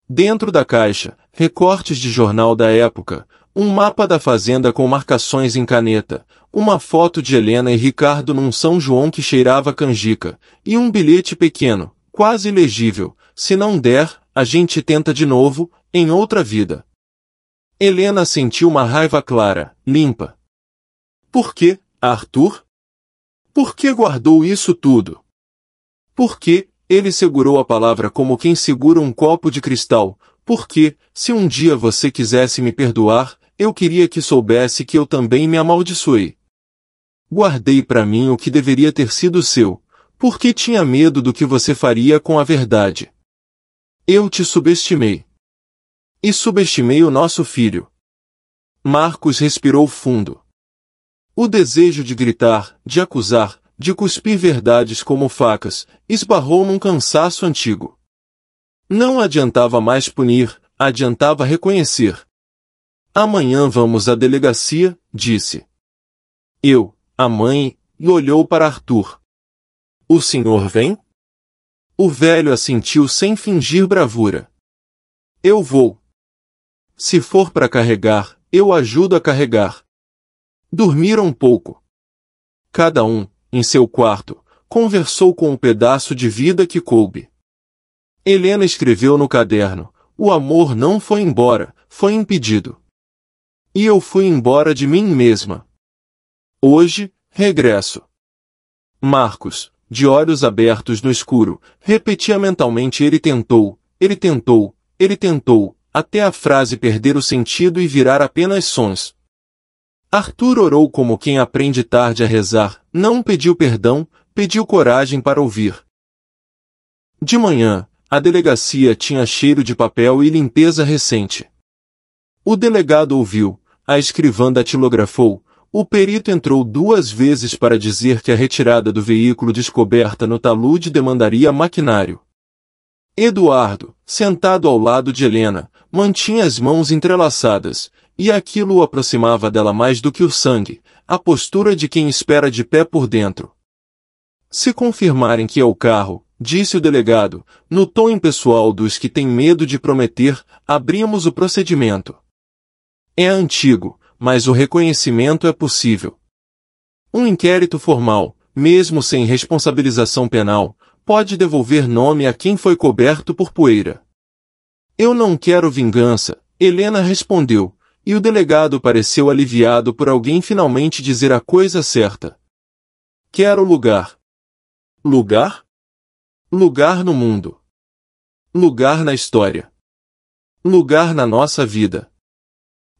Dentro da caixa, recortes de jornal da época, um mapa da fazenda com marcações em caneta, uma foto de Helena e Ricardo num São João que cheirava canjica, e um bilhete pequeno, quase ilegível, se não der, a gente tenta de novo, em outra vida. Helena sentiu uma raiva clara, limpa. Por quê, Arthur? Por que guardou isso tudo? Por que, ele segurou a palavra como quem segura um copo de cristal, porque, se um dia você quisesse me perdoar, eu queria que soubesse que eu também me amaldiçoei. Guardei para mim o que deveria ter sido seu, porque tinha medo do que você faria com a verdade. Eu te subestimei. E subestimei o nosso filho. Marcos respirou fundo. O desejo de gritar, de acusar, de cuspir verdades como facas, esbarrou num cansaço antigo. Não adiantava mais punir, adiantava reconhecer. Amanhã vamos à delegacia, disse. Eu, a mãe, e olhou para Arthur. O senhor vem? O velho assentiu sem fingir bravura. Eu vou. Se for para carregar, eu ajudo a carregar. Dormiram um pouco. Cada um, em seu quarto, conversou com um pedaço de vida que coube. Helena escreveu no caderno, o amor não foi embora, foi impedido. E eu fui embora de mim mesma. Hoje, regresso. Marcos, de olhos abertos no escuro, repetia mentalmente ele tentou, até a frase perder o sentido e virar apenas sons. Arthur orou como quem aprende tarde a rezar, não pediu perdão, pediu coragem para ouvir. De manhã, a delegacia tinha cheiro de papel e limpeza recente. O delegado ouviu, a escrivã datilografou, O perito entrou 2 vezes para dizer que a retirada do veículo descoberta no talude demandaria maquinário. Eduardo, sentado ao lado de Helena, mantinha as mãos entrelaçadas, e aquilo o aproximava dela mais do que o sangue, a postura de quem espera de pé por dentro. Se confirmarem que é o carro, disse o delegado, no tom impessoal dos que têm medo de prometer, abrimos o procedimento. É antigo, mas o reconhecimento é possível. Um inquérito formal, mesmo sem responsabilização penal, pode devolver nome a quem foi coberto por poeira. Eu não quero vingança, Helena respondeu, e o delegado pareceu aliviado por alguém finalmente dizer a coisa certa. Quero lugar. Lugar? Lugar no mundo. Lugar na história. Lugar na nossa vida.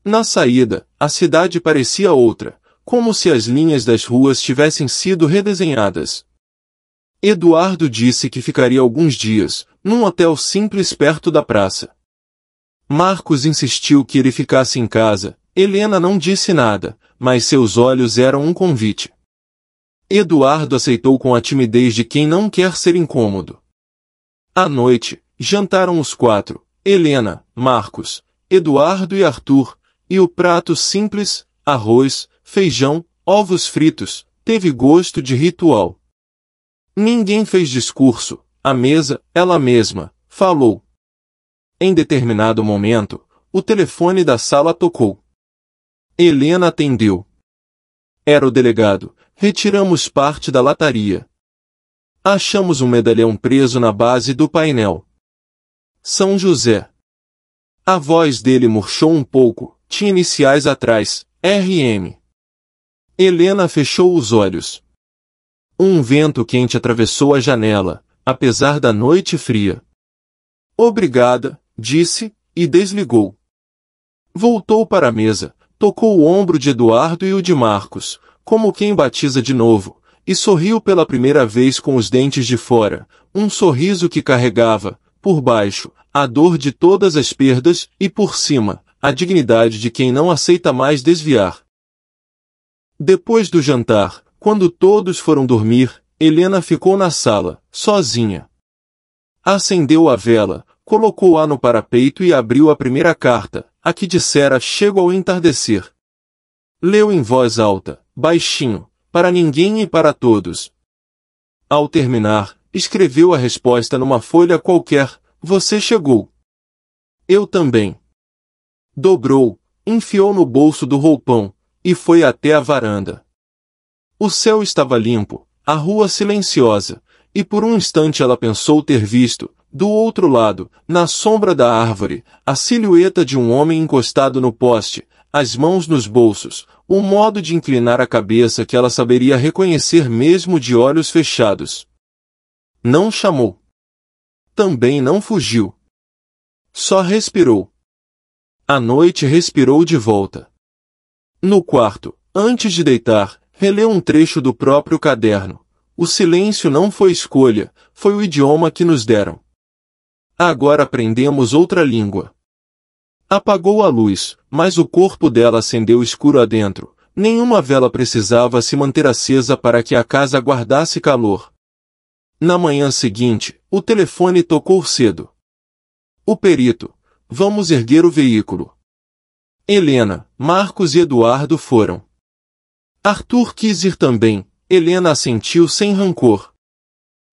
Na saída, a cidade parecia outra, como se as linhas das ruas tivessem sido redesenhadas. Eduardo disse que ficaria alguns dias, num hotel simples perto da praça. Marcos insistiu que ele ficasse em casa. Helena não disse nada, mas seus olhos eram um convite. Eduardo aceitou com a timidez de quem não quer ser incômodo. À noite, jantaram os 4, Helena, Marcos, Eduardo e Arthur, e o prato simples, arroz, feijão, ovos fritos, teve gosto de ritual. Ninguém fez discurso, a mesa, ela mesma, falou. Em determinado momento, o telefone da sala tocou. Helena atendeu. Era o delegado. Retiramos parte da lataria. Achamos um medalhão preso na base do painel. São José. A voz dele murchou um pouco, tinha iniciais atrás, RM. Helena fechou os olhos. Um vento quente atravessou a janela, apesar da noite fria. Obrigada, disse, e desligou. Voltou para a mesa, tocou o ombro de Eduardo e o de Marcos, como quem batiza de novo, e sorriu pela primeira vez com os dentes de fora, um sorriso que carregava, por baixo, a dor de todas as perdas e por cima, a dignidade de quem não aceita mais desviar. Depois do jantar, quando todos foram dormir, Helena ficou na sala, sozinha. Acendeu a vela, colocou-a no parapeito e abriu a primeira carta, a que dissera chego ao entardecer. Leu em voz alta, baixinho, para ninguém e para todos. Ao terminar, escreveu a resposta numa folha qualquer, você chegou. Eu também. Dobrou, enfiou no bolso do roupão, e foi até a varanda. O céu estava limpo, a rua silenciosa, e por um instante ela pensou ter visto, do outro lado, na sombra da árvore, a silhueta de um homem encostado no poste, as mãos nos bolsos, um modo de inclinar a cabeça que ela saberia reconhecer mesmo de olhos fechados. Não chamou. Também não fugiu. Só respirou. A noite respirou de volta. No quarto, antes de deitar, releu um trecho do próprio caderno. O silêncio não foi escolha, foi o idioma que nos deram. Agora aprendemos outra língua. Apagou a luz, mas o corpo dela acendeu escuro adentro. Nenhuma vela precisava se manter acesa para que a casa guardasse calor. Na manhã seguinte, o telefone tocou cedo. O perito. Vamos erguer o veículo. Helena, Marcos e Eduardo foram. Arthur quis ir também. Helena assentiu sem rancor.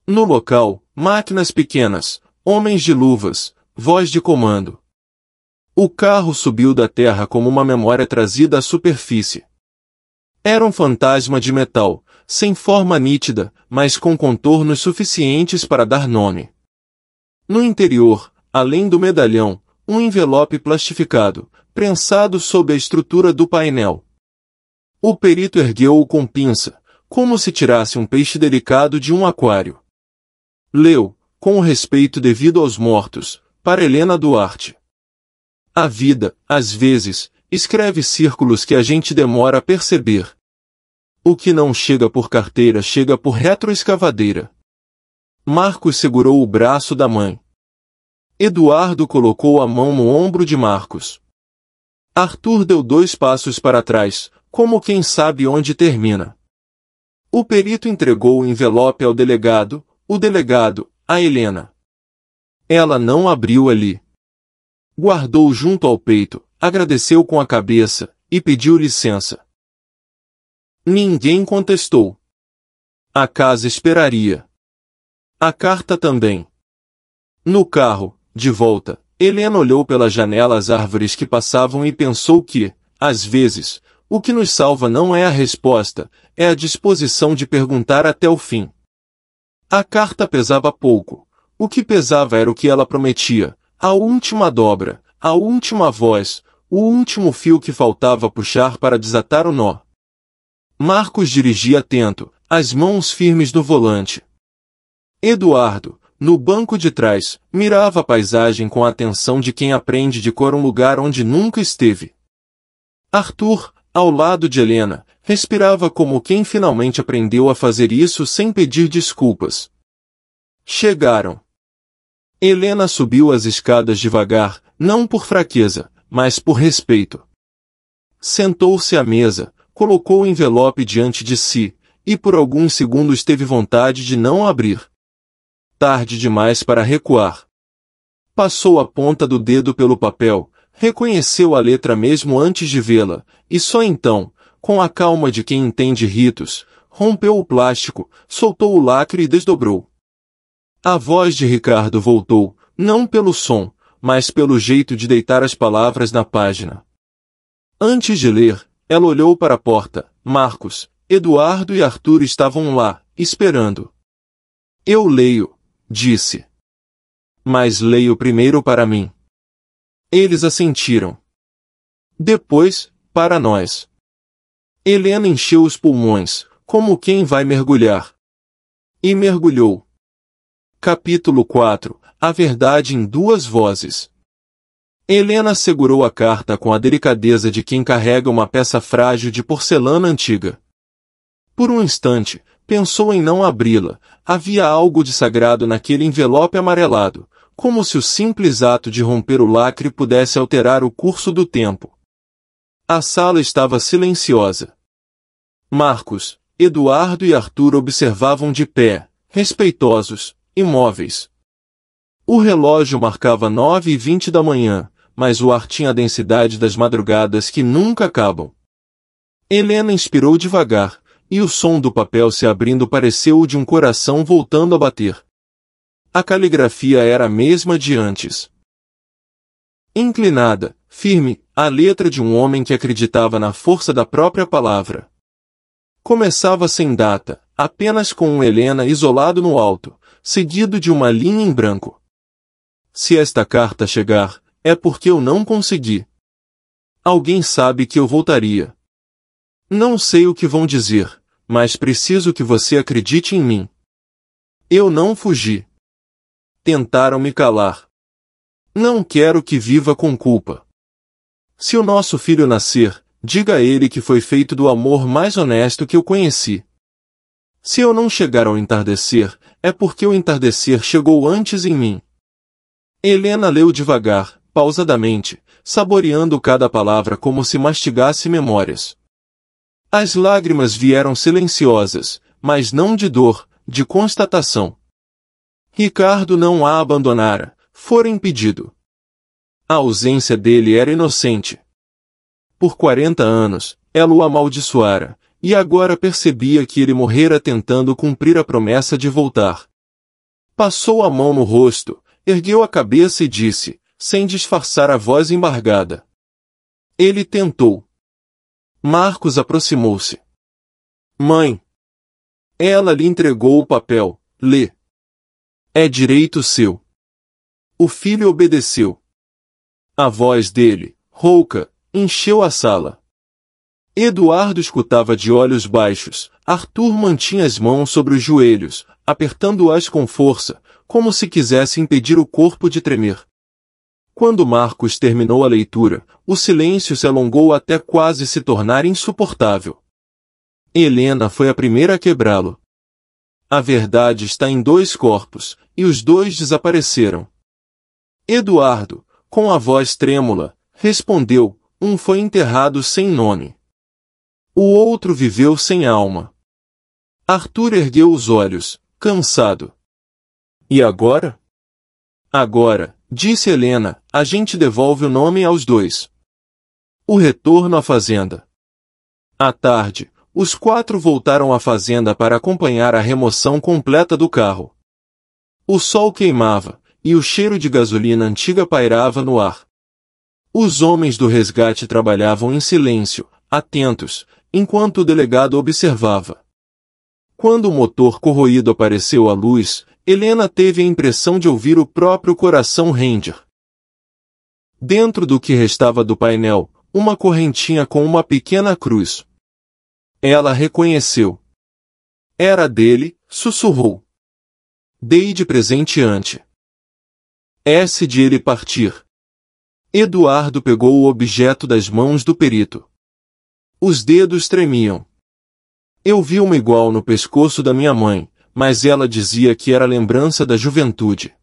No local, máquinas pequenas, homens de luvas, voz de comando. O carro subiu da terra como uma memória trazida à superfície. Era um fantasma de metal, sem forma nítida, mas com contornos suficientes para dar nome. No interior, além do medalhão, um envelope plastificado, prensado sob a estrutura do painel. O perito ergueu-o com pinça, como se tirasse um peixe delicado de um aquário. Leu, com o respeito devido aos mortos, para Helena Duarte. A vida, às vezes, escreve círculos que a gente demora a perceber. O que não chega por carteira chega por retroescavadeira. Marcos segurou o braço da mãe. Eduardo colocou a mão no ombro de Marcos. Arthur deu 2 passos para trás, como quem sabe onde termina. O perito entregou o envelope ao delegado, o delegado, a Helena. Ela não abriu ali. Guardou junto ao peito, agradeceu com a cabeça, e pediu licença. Ninguém contestou. A casa esperaria. A carta também. No carro, de volta, Helena olhou pela janela as árvores que passavam e pensou que, às vezes, o que nos salva não é a resposta, é a disposição de perguntar até o fim. A carta pesava pouco. O que pesava era o que ela prometia, a última dobra, a última voz, o último fio que faltava puxar para desatar o nó. Marcos dirigia atento, as mãos firmes no volante. Eduardo, no banco de trás, mirava a paisagem com a atenção de quem aprende de cor um lugar onde nunca esteve. Arthur, ao lado de Helena, respirava como quem finalmente aprendeu a fazer isso sem pedir desculpas. Chegaram. Helena subiu as escadas devagar, não por fraqueza, mas por respeito. Sentou-se à mesa, colocou o envelope diante de si, e por alguns segundos teve vontade de não abrir. Tarde demais para recuar. Passou a ponta do dedo pelo papel, reconheceu a letra mesmo antes de vê-la, e só então, com a calma de quem entende ritos, rompeu o plástico, soltou o lacre e desdobrou. A voz de Ricardo voltou, não pelo som, mas pelo jeito de deitar as palavras na página. Antes de ler, ela olhou para a porta. Marcos, Eduardo e Arthur estavam lá, esperando. Eu leio, disse. Mas leio primeiro para mim. Eles assentiram. Depois, para nós. Helena encheu os pulmões, como quem vai mergulhar. E mergulhou. Capítulo 4. A verdade em duas vozes. Helena segurou a carta com a delicadeza de quem carrega uma peça frágil de porcelana antiga. Por um instante, pensou em não abri-la. Havia algo de sagrado naquele envelope amarelado, como se o simples ato de romper o lacre pudesse alterar o curso do tempo. A sala estava silenciosa. Marcos, Eduardo e Arthur observavam de pé, respeitosos, imóveis. O relógio marcava 9h20 da manhã, mas o ar tinha a densidade das madrugadas que nunca acabam. Helena inspirou devagar, e o som do papel se abrindo pareceu o de um coração voltando a bater. A caligrafia era a mesma de antes. Inclinada, firme, a letra de um homem que acreditava na força da própria palavra. Começava sem data, apenas com um Helena isolado no alto, seguido de uma linha em branco. Se esta carta chegar, é porque eu não consegui. Alguém sabe que eu voltaria. Não sei o que vão dizer, mas preciso que você acredite em mim. Eu não fugi. Tentaram me calar. Não quero que viva com culpa. Se o nosso filho nascer, diga a ele que foi feito do amor mais honesto que eu conheci. Se eu não chegar ao entardecer, é porque o entardecer chegou antes em mim. Helena leu devagar, pausadamente, saboreando cada palavra como se mastigasse memórias. As lágrimas vieram silenciosas, mas não de dor, de constatação. Ricardo não a abandonara, fora impedido. A ausência dele era inocente. Por 40 anos, ela o amaldiçoara, e agora percebia que ele morrera tentando cumprir a promessa de voltar. Passou a mão no rosto, ergueu a cabeça e disse, sem disfarçar a voz embargada. Ele tentou. Marcos aproximou-se. Mãe. Ela lhe entregou o papel. Lê. É direito seu. O filho obedeceu. A voz dele, rouca, encheu a sala. Eduardo escutava de olhos baixos. Arthur mantinha as mãos sobre os joelhos, apertando-as com força, como se quisesse impedir o corpo de tremer. Quando Marcos terminou a leitura, o silêncio se alongou até quase se tornar insuportável. Helena foi a primeira a quebrá-lo. A verdade está em 2 corpos, e os 2 desapareceram. Eduardo, com a voz trêmula, respondeu, um foi enterrado sem nome. O outro viveu sem alma. Arthur ergueu os olhos, cansado. E agora? Agora, disse Helena, a gente devolve o nome aos dois. O retorno à fazenda. À tarde, os 4 voltaram à fazenda para acompanhar a remoção completa do carro. O sol queimava, e o cheiro de gasolina antiga pairava no ar. Os homens do resgate trabalhavam em silêncio, atentos, enquanto o delegado observava. Quando o motor corroído apareceu à luz, Helena teve a impressão de ouvir o próprio coração ranger. Dentro do que restava do painel, uma correntinha com uma pequena cruz. Ela reconheceu. Era dele, sussurrou. Dei de presenteante. S de ele partir. Eduardo pegou o objeto das mãos do perito. Os dedos tremiam. Eu vi uma igual no pescoço da minha mãe, mas ela dizia que era lembrança da juventude.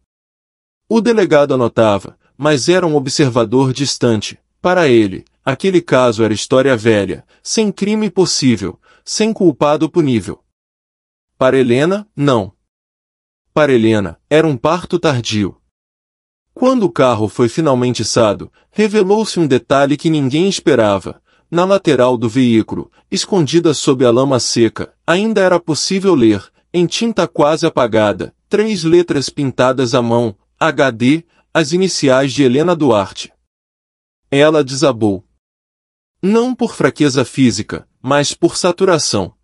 O delegado anotava, mas era um observador distante. Para ele, aquele caso era história velha, sem crime possível, sem culpado punível. Para Helena, não. Para Helena, era um parto tardio. Quando o carro foi finalmente içado, revelou-se um detalhe que ninguém esperava. Na lateral do veículo, escondida sob a lama seca, ainda era possível ler, em tinta quase apagada, 3 letras pintadas à mão, HD, as iniciais de Helena Duarte. Ela desabou. Não por fraqueza física, mas por saturação.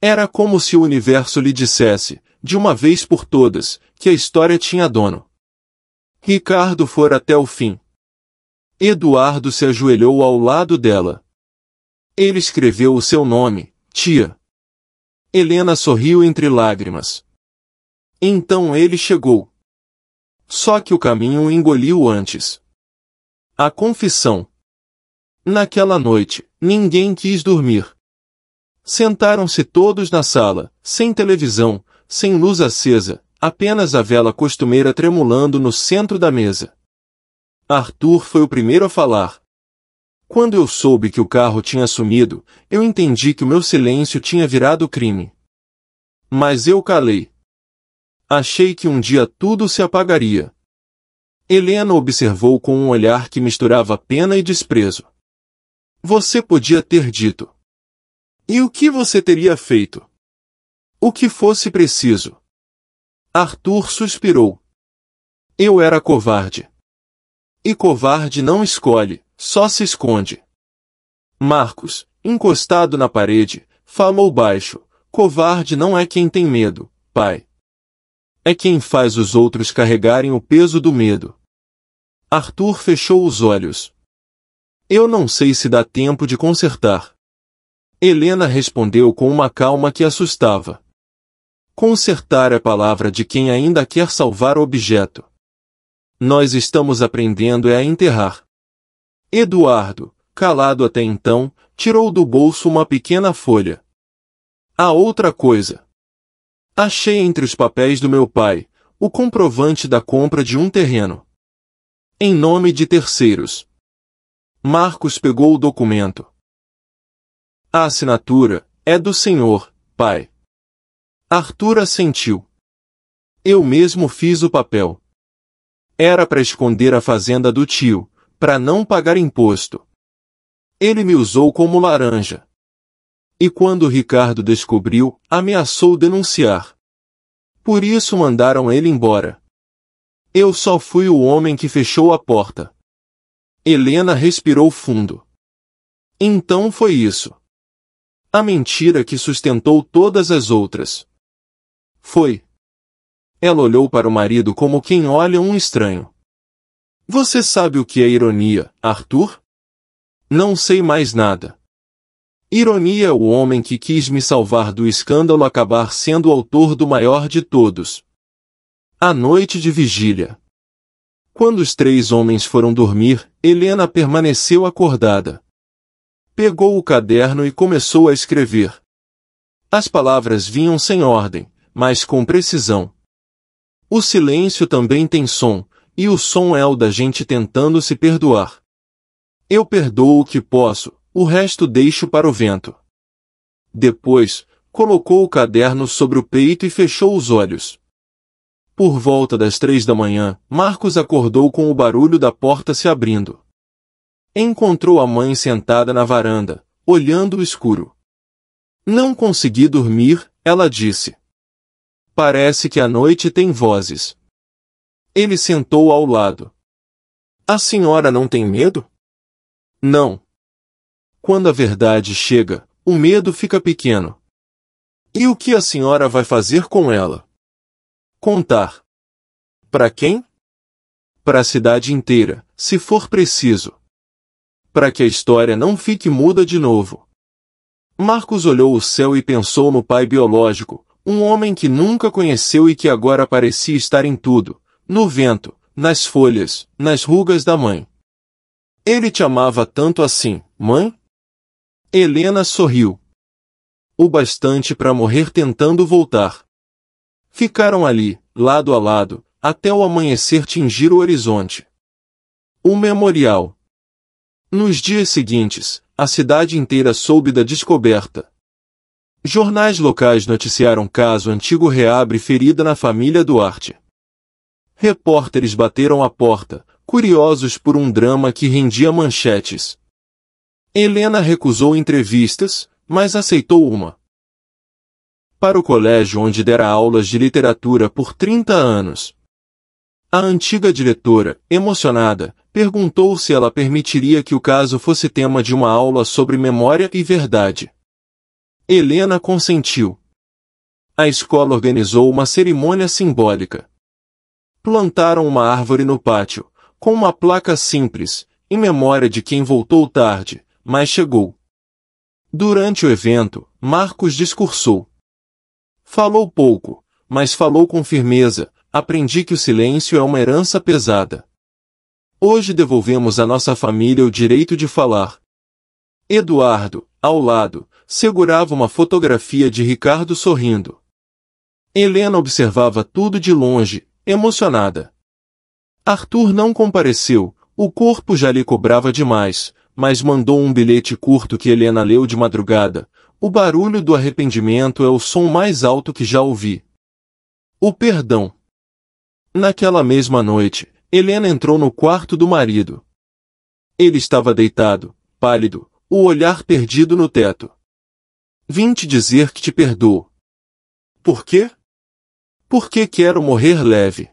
Era como se o universo lhe dissesse, de uma vez por todas, que a história tinha dono. Ricardo fora até o fim. Eduardo se ajoelhou ao lado dela. Ele escreveu o seu nome, tia. Helena sorriu entre lágrimas. Então ele chegou. Só que o caminho o engoliu antes. A confissão. Naquela noite, ninguém quis dormir. Sentaram-se todos na sala, sem televisão, sem luz acesa, apenas a vela costumeira tremulando no centro da mesa. Arthur foi o primeiro a falar. Quando eu soube que o carro tinha sumido, eu entendi que o meu silêncio tinha virado crime. Mas eu calei. Achei que um dia tudo se apagaria. Helena observou com um olhar que misturava pena e desprezo. Você podia ter dito. E o que você teria feito? O que fosse preciso. Arthur suspirou. Eu era covarde. E covarde não escolhe, só se esconde. Marcos, encostado na parede, falou baixo. Covarde não é quem tem medo, pai. É quem faz os outros carregarem o peso do medo. Arthur fechou os olhos. Eu não sei se dá tempo de consertar. Helena respondeu com uma calma que assustava. Consertar é palavra de quem ainda quer salvar o objeto. Nós estamos aprendendo a enterrar. Eduardo, calado até então, tirou do bolso uma pequena folha. A outra coisa. Achei entre os papéis do meu pai, o comprovante da compra de um terreno. Em nome de terceiros. Marcos pegou o documento. A assinatura é do senhor, pai. Arthur assentiu. Eu mesmo fiz o papel. Era para esconder a fazenda do tio, para não pagar imposto. Ele me usou como laranja. E quando Ricardo descobriu, ameaçou denunciar. Por isso mandaram ele embora. Eu só fui o homem que fechou a porta. Helena respirou fundo. Então foi isso. A mentira que sustentou todas as outras. Foi. Ela olhou para o marido como quem olha um estranho. Você sabe o que é ironia, Arthur? Não sei mais nada. Ironia é o homem que quis me salvar do escândalo acabar sendo o autor do maior de todos. A noite de vigília. Quando os 3 homens foram dormir, Helena permaneceu acordada. Pegou o caderno e começou a escrever. As palavras vinham sem ordem, mas com precisão. O silêncio também tem som, e o som é o da gente tentando se perdoar. Eu perdoo o que posso, o resto deixo para o vento. Depois, colocou o caderno sobre o peito e fechou os olhos. Por volta das 3 da manhã, Marcos acordou com o barulho da porta se abrindo. Encontrou a mãe sentada na varanda, olhando o escuro. Não consegui dormir, ela disse. Parece que a noite tem vozes. Ele sentou ao lado. A senhora não tem medo? Não. Quando a verdade chega, o medo fica pequeno. E o que a senhora vai fazer com ela? Contar. Para quem? Para a cidade inteira, se for preciso. Para que a história não fique muda de novo. Marcos olhou o céu e pensou no pai biológico, um homem que nunca conheceu e que agora parecia estar em tudo, no vento, nas folhas, nas rugas da mãe. Ele te amava tanto assim, mãe? Helena sorriu. O bastante para morrer tentando voltar. Ficaram ali, lado a lado, até o amanhecer tingir o horizonte. O memorial. Nos dias seguintes, a cidade inteira soube da descoberta. Jornais locais noticiaram caso antigo reabre ferida na família Duarte. Repórteres bateram à porta, curiosos por um drama que rendia manchetes. Helena recusou entrevistas, mas aceitou uma. Para o colégio onde dera aulas de literatura por 30 anos. A antiga diretora, emocionada, perguntou se ela permitiria que o caso fosse tema de uma aula sobre memória e verdade. Helena consentiu. A escola organizou uma cerimônia simbólica. Plantaram uma árvore no pátio, com uma placa simples, em memória de quem voltou tarde, mas chegou. Durante o evento, Marcos discursou. Falou pouco, mas falou com firmeza. Aprendi que o silêncio é uma herança pesada. Hoje devolvemos à nossa família o direito de falar. Eduardo, ao lado, segurava uma fotografia de Ricardo sorrindo. Helena observava tudo de longe, emocionada. Arthur não compareceu, o corpo já lhe cobrava demais, mas mandou um bilhete curto que Helena leu de madrugada. O barulho do arrependimento é o som mais alto que já ouvi. O perdão. Naquela mesma noite, Helena entrou no quarto do marido. Ele estava deitado, pálido, o olhar perdido no teto. Vim te dizer que te perdoo. Por quê? Porque quero morrer leve.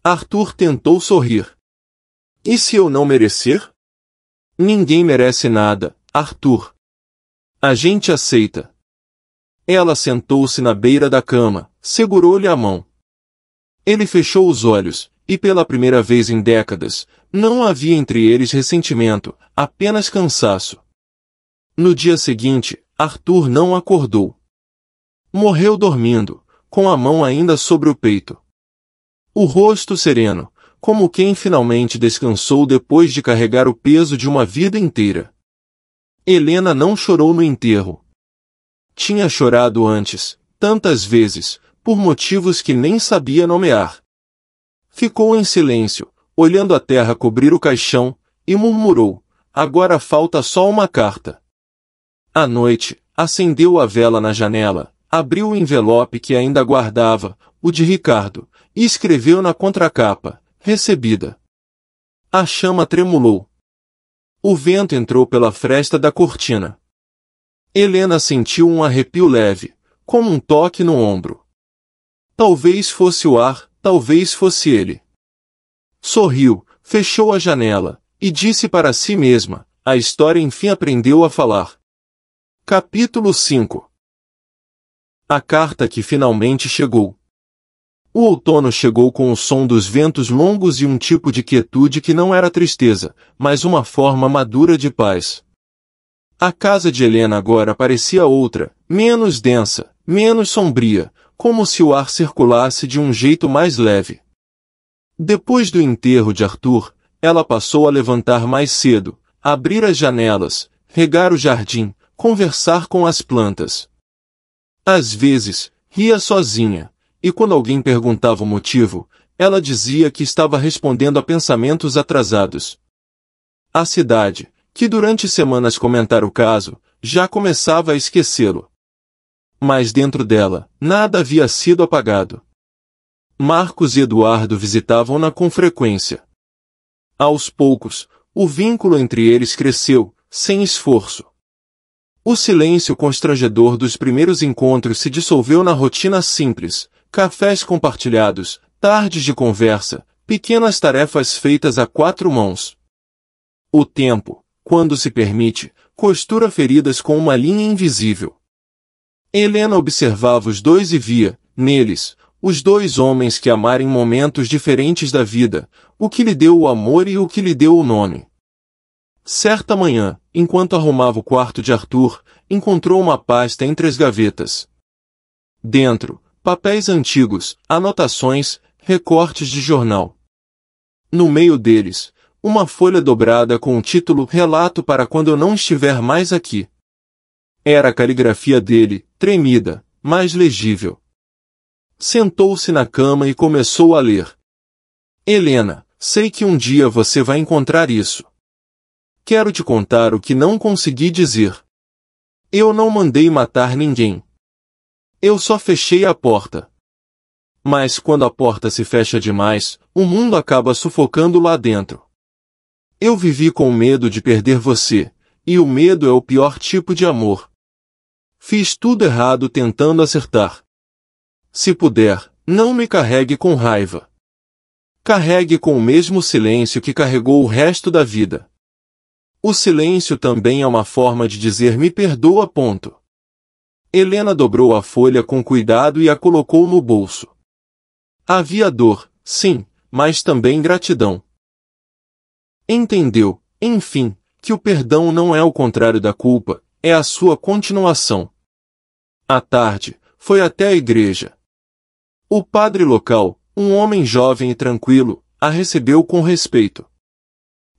Arthur tentou sorrir. E se eu não merecer? Ninguém merece nada, Arthur. A gente aceita. Ela sentou-se na beira da cama, segurou-lhe a mão. Ele fechou os olhos, e pela primeira vez em décadas, não havia entre eles ressentimento, apenas cansaço. No dia seguinte, Arthur não acordou. Morreu dormindo, com a mão ainda sobre o peito. O rosto sereno, como quem finalmente descansou depois de carregar o peso de uma vida inteira. Helena não chorou no enterro. Tinha chorado antes, tantas vezes, por motivos que nem sabia nomear. Ficou em silêncio, olhando a terra cobrir o caixão, e murmurou, agora falta só uma carta. À noite, acendeu a vela na janela, abriu o envelope que ainda guardava, o de Ricardo, e escreveu na contracapa, recebida. A chama tremulou. O vento entrou pela fresta da cortina. Helena sentiu um arrepio leve, como um toque no ombro. Talvez fosse o ar, talvez fosse ele. Sorriu, fechou a janela, e disse para si mesma, a história enfim aprendeu a falar. Capítulo 5. A carta que finalmente chegou. O outono chegou com o som dos ventos longos e um tipo de quietude que não era tristeza, mas uma forma madura de paz. A casa de Helena agora parecia outra, menos densa, menos sombria, como se o ar circulasse de um jeito mais leve. Depois do enterro de Arthur, ela passou a levantar mais cedo, abrir as janelas, regar o jardim, conversar com as plantas. Às vezes, ria sozinha, e quando alguém perguntava o motivo, ela dizia que estava respondendo a pensamentos atrasados. A cidade, que durante semanas comentara o caso, já começava a esquecê-lo. Mas dentro dela, nada havia sido apagado. Marcos e Eduardo visitavam-na com frequência. Aos poucos, o vínculo entre eles cresceu, sem esforço. O silêncio constrangedor dos primeiros encontros se dissolveu na rotina simples, cafés compartilhados, tardes de conversa, pequenas tarefas feitas a quatro mãos. O tempo, quando se permite, costura feridas com uma linha invisível. Helena observava os dois e via, neles, os dois homens que amaram em momentos diferentes da vida, o que lhe deu o amor e o que lhe deu o nome. Certa manhã, enquanto arrumava o quarto de Arthur, encontrou uma pasta entre as gavetas. Dentro, papéis antigos, anotações, recortes de jornal. No meio deles, uma folha dobrada com o título Relato para quando eu não estiver mais aqui. Era a caligrafia dele, tremida, mas legível. Sentou-se na cama e começou a ler. Helena, sei que um dia você vai encontrar isso. Quero te contar o que não consegui dizer. Eu não mandei matar ninguém. Eu só fechei a porta. Mas quando a porta se fecha demais, o mundo acaba sufocando lá dentro. Eu vivi com medo de perder você, e o medo é o pior tipo de amor. Fiz tudo errado tentando acertar. Se puder, não me carregue com raiva. Carregue com o mesmo silêncio que carregou o resto da vida. O silêncio também é uma forma de dizer me perdoa. Helena dobrou a folha com cuidado e a colocou no bolso. Havia dor, sim, mas também gratidão. Entendeu, enfim, que o perdão não é o contrário da culpa, é a sua continuação. À tarde, foi até a igreja. O padre local, um homem jovem e tranquilo, a recebeu com respeito.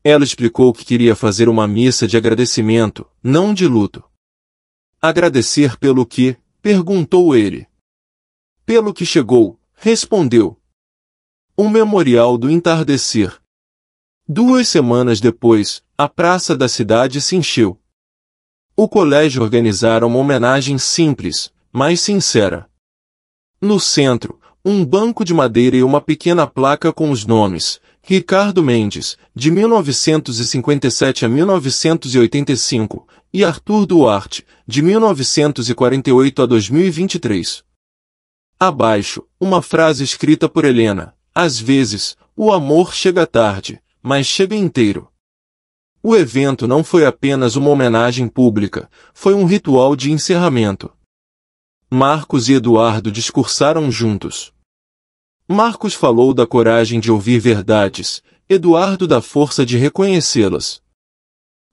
Ela explicou que queria fazer uma missa de agradecimento, não de luto. Agradecer pelo que? Perguntou ele. Pelo que chegou, respondeu. O memorial do entardecer. 2 semanas depois, a praça da cidade se encheu. O colégio organizara uma homenagem simples, mas sincera. No centro, um banco de madeira e uma pequena placa com os nomes: Ricardo Mendes, de 1957 a 1985, e Arthur Duarte, de 1948 a 2023. Abaixo, uma frase escrita por Helena: às vezes, o amor chega tarde, mas chega inteiro. O evento não foi apenas uma homenagem pública, foi um ritual de encerramento. Marcos e Eduardo discursaram juntos. Marcos falou da coragem de ouvir verdades, Eduardo da força de reconhecê-las.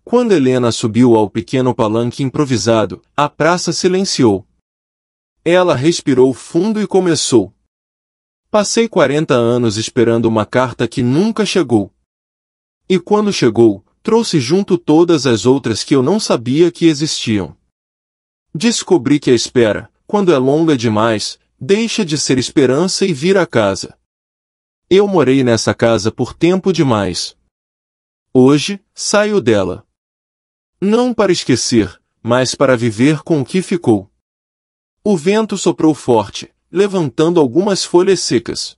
Quando Helena subiu ao pequeno palanque improvisado, a praça silenciou. Ela respirou fundo e começou. Passei 40 anos esperando uma carta que nunca chegou. E quando chegou, trouxe junto todas as outras que eu não sabia que existiam. Descobri que a espera, quando é longa demais, deixa de ser esperança e vira casa. Eu morei nessa casa por tempo demais. Hoje, saio dela. Não para esquecer, mas para viver com o que ficou. O vento soprou forte, levantando algumas folhas secas.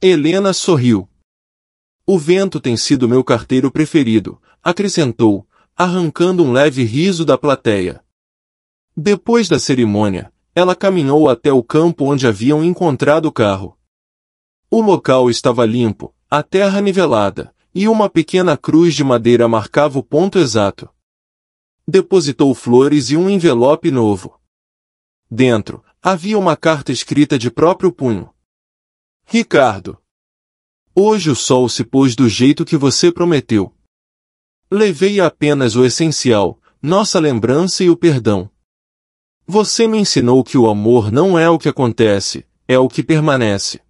Helena sorriu. O vento tem sido meu carteiro preferido, acrescentou, arrancando um leve riso da plateia. Depois da cerimônia, ela caminhou até o campo onde haviam encontrado o carro. O local estava limpo, a terra nivelada, e uma pequena cruz de madeira marcava o ponto exato. Depositou flores e um envelope novo. Dentro, havia uma carta escrita de próprio punho. Ricardo. Hoje o sol se pôs do jeito que você prometeu. Levei apenas o essencial, nossa lembrança e o perdão. Você me ensinou que o amor não é o que acontece, é o que permanece.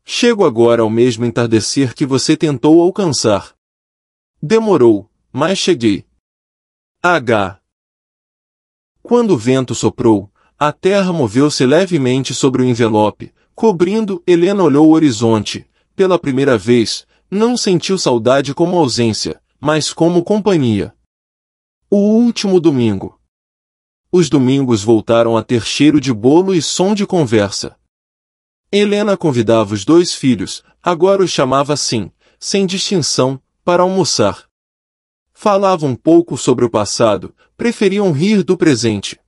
Chego agora ao mesmo entardecer que você tentou alcançar. Demorou, mas cheguei. H. Quando o vento soprou, a terra moveu-se levemente sobre o envelope, cobrindo. Helena olhou o horizonte. Pela primeira vez, não sentiu saudade como ausência, mas como companhia. O último domingo. Os domingos voltaram a ter cheiro de bolo e som de conversa. Helena convidava os 2 filhos, agora os chamava assim, sem distinção, para almoçar. Falavam um pouco sobre o passado, preferiam rir do presente.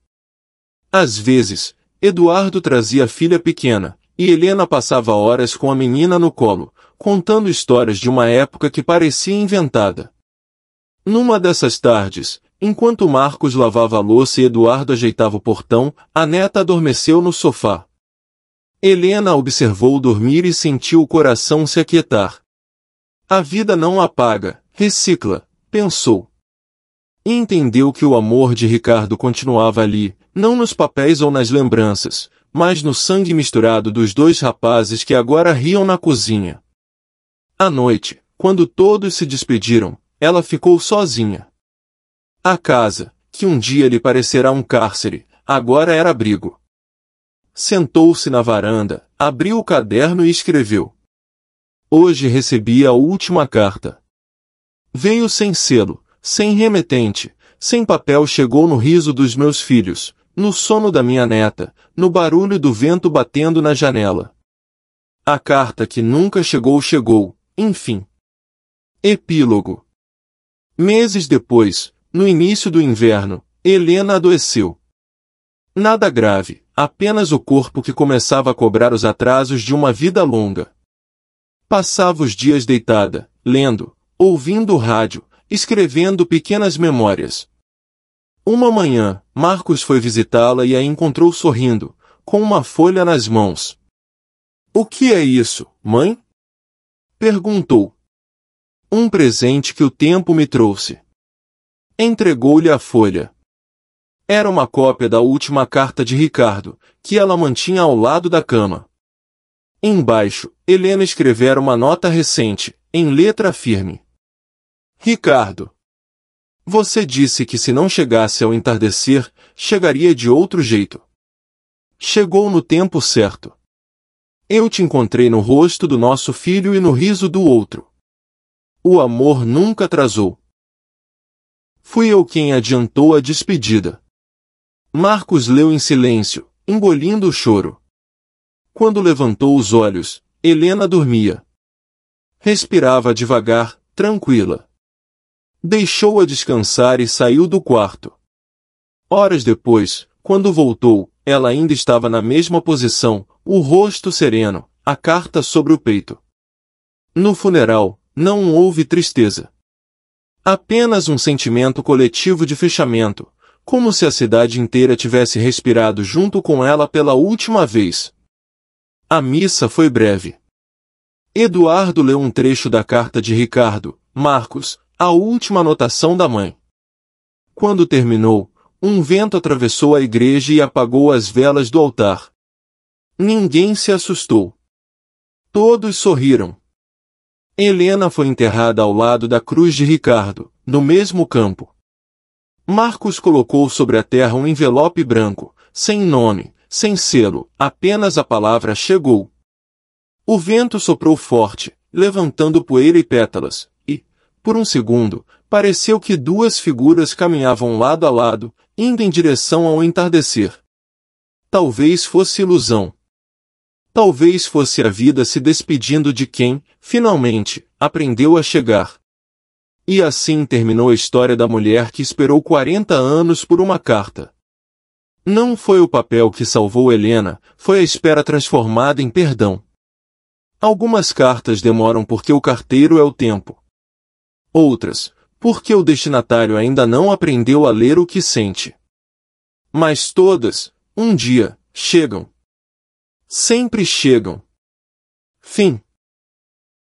Às vezes, Eduardo trazia a filha pequena, e Helena passava horas com a menina no colo, contando histórias de uma época que parecia inventada. Numa dessas tardes, enquanto Marcos lavava a louça e Eduardo ajeitava o portão, a neta adormeceu no sofá. Helena a observou dormir e sentiu o coração se aquietar. A vida não apaga, recicla, pensou. E entendeu que o amor de Ricardo continuava ali, não nos papéis ou nas lembranças, mas no sangue misturado dos 2 rapazes que agora riam na cozinha. À noite, quando todos se despediram, ela ficou sozinha. A casa, que um dia lhe parecerá um cárcere, agora era abrigo. Sentou-se na varanda, abriu o caderno e escreveu. Hoje recebi a última carta. Veio sem selo, sem remetente, sem papel, chegou no riso dos meus filhos, no sono da minha neta, no barulho do vento batendo na janela. A carta que nunca chegou chegou, enfim. Epílogo. Meses depois, no início do inverno, Helena adoeceu. Nada grave, apenas o corpo que começava a cobrar os atrasos de uma vida longa. Passava os dias deitada, lendo, ouvindo o rádio, escrevendo pequenas memórias. Uma manhã, Marcos foi visitá-la e a encontrou sorrindo, com uma folha nas mãos. "O que é isso, mãe?" perguntou. "Um presente que o tempo me trouxe." Entregou-lhe a folha. Era uma cópia da última carta de Ricardo, que ela mantinha ao lado da cama. Embaixo, Helena escrevera uma nota recente, em letra firme. "Ricardo. Você disse que se não chegasse ao entardecer, chegaria de outro jeito. Chegou no tempo certo. Eu te encontrei no rosto do nosso filho e no riso do outro. O amor nunca atrasou. Fui eu quem adiantou a despedida." Marcos leu em silêncio, engolindo o choro. Quando levantou os olhos, Helena dormia. Respirava devagar, tranquila. Deixou-a descansar e saiu do quarto. Horas depois, quando voltou, ela ainda estava na mesma posição, o rosto sereno, a carta sobre o peito. No funeral, não houve tristeza. Apenas um sentimento coletivo de fechamento, como se a cidade inteira tivesse respirado junto com ela pela última vez. A missa foi breve. Eduardo leu um trecho da carta de Ricardo, Marcos, a última anotação da mãe. Quando terminou, um vento atravessou a igreja e apagou as velas do altar. Ninguém se assustou. Todos sorriram. Helena foi enterrada ao lado da cruz de Ricardo, no mesmo campo. Marcos colocou sobre a terra um envelope branco, sem nome, sem selo, apenas a palavra "chegou". O vento soprou forte, levantando poeira e pétalas, e, por um segundo, pareceu que 2 figuras caminhavam lado a lado, indo em direção ao entardecer. Talvez fosse ilusão. Talvez fosse a vida se despedindo de quem, finalmente, aprendeu a chegar. E assim terminou a história da mulher que esperou 40 anos por uma carta. Não foi o papel que salvou Helena, foi a espera transformada em perdão. Algumas cartas demoram porque o carteiro é o tempo. Outras, porque o destinatário ainda não aprendeu a ler o que sente. Mas todas, um dia, chegam. Sempre chegam. Fim.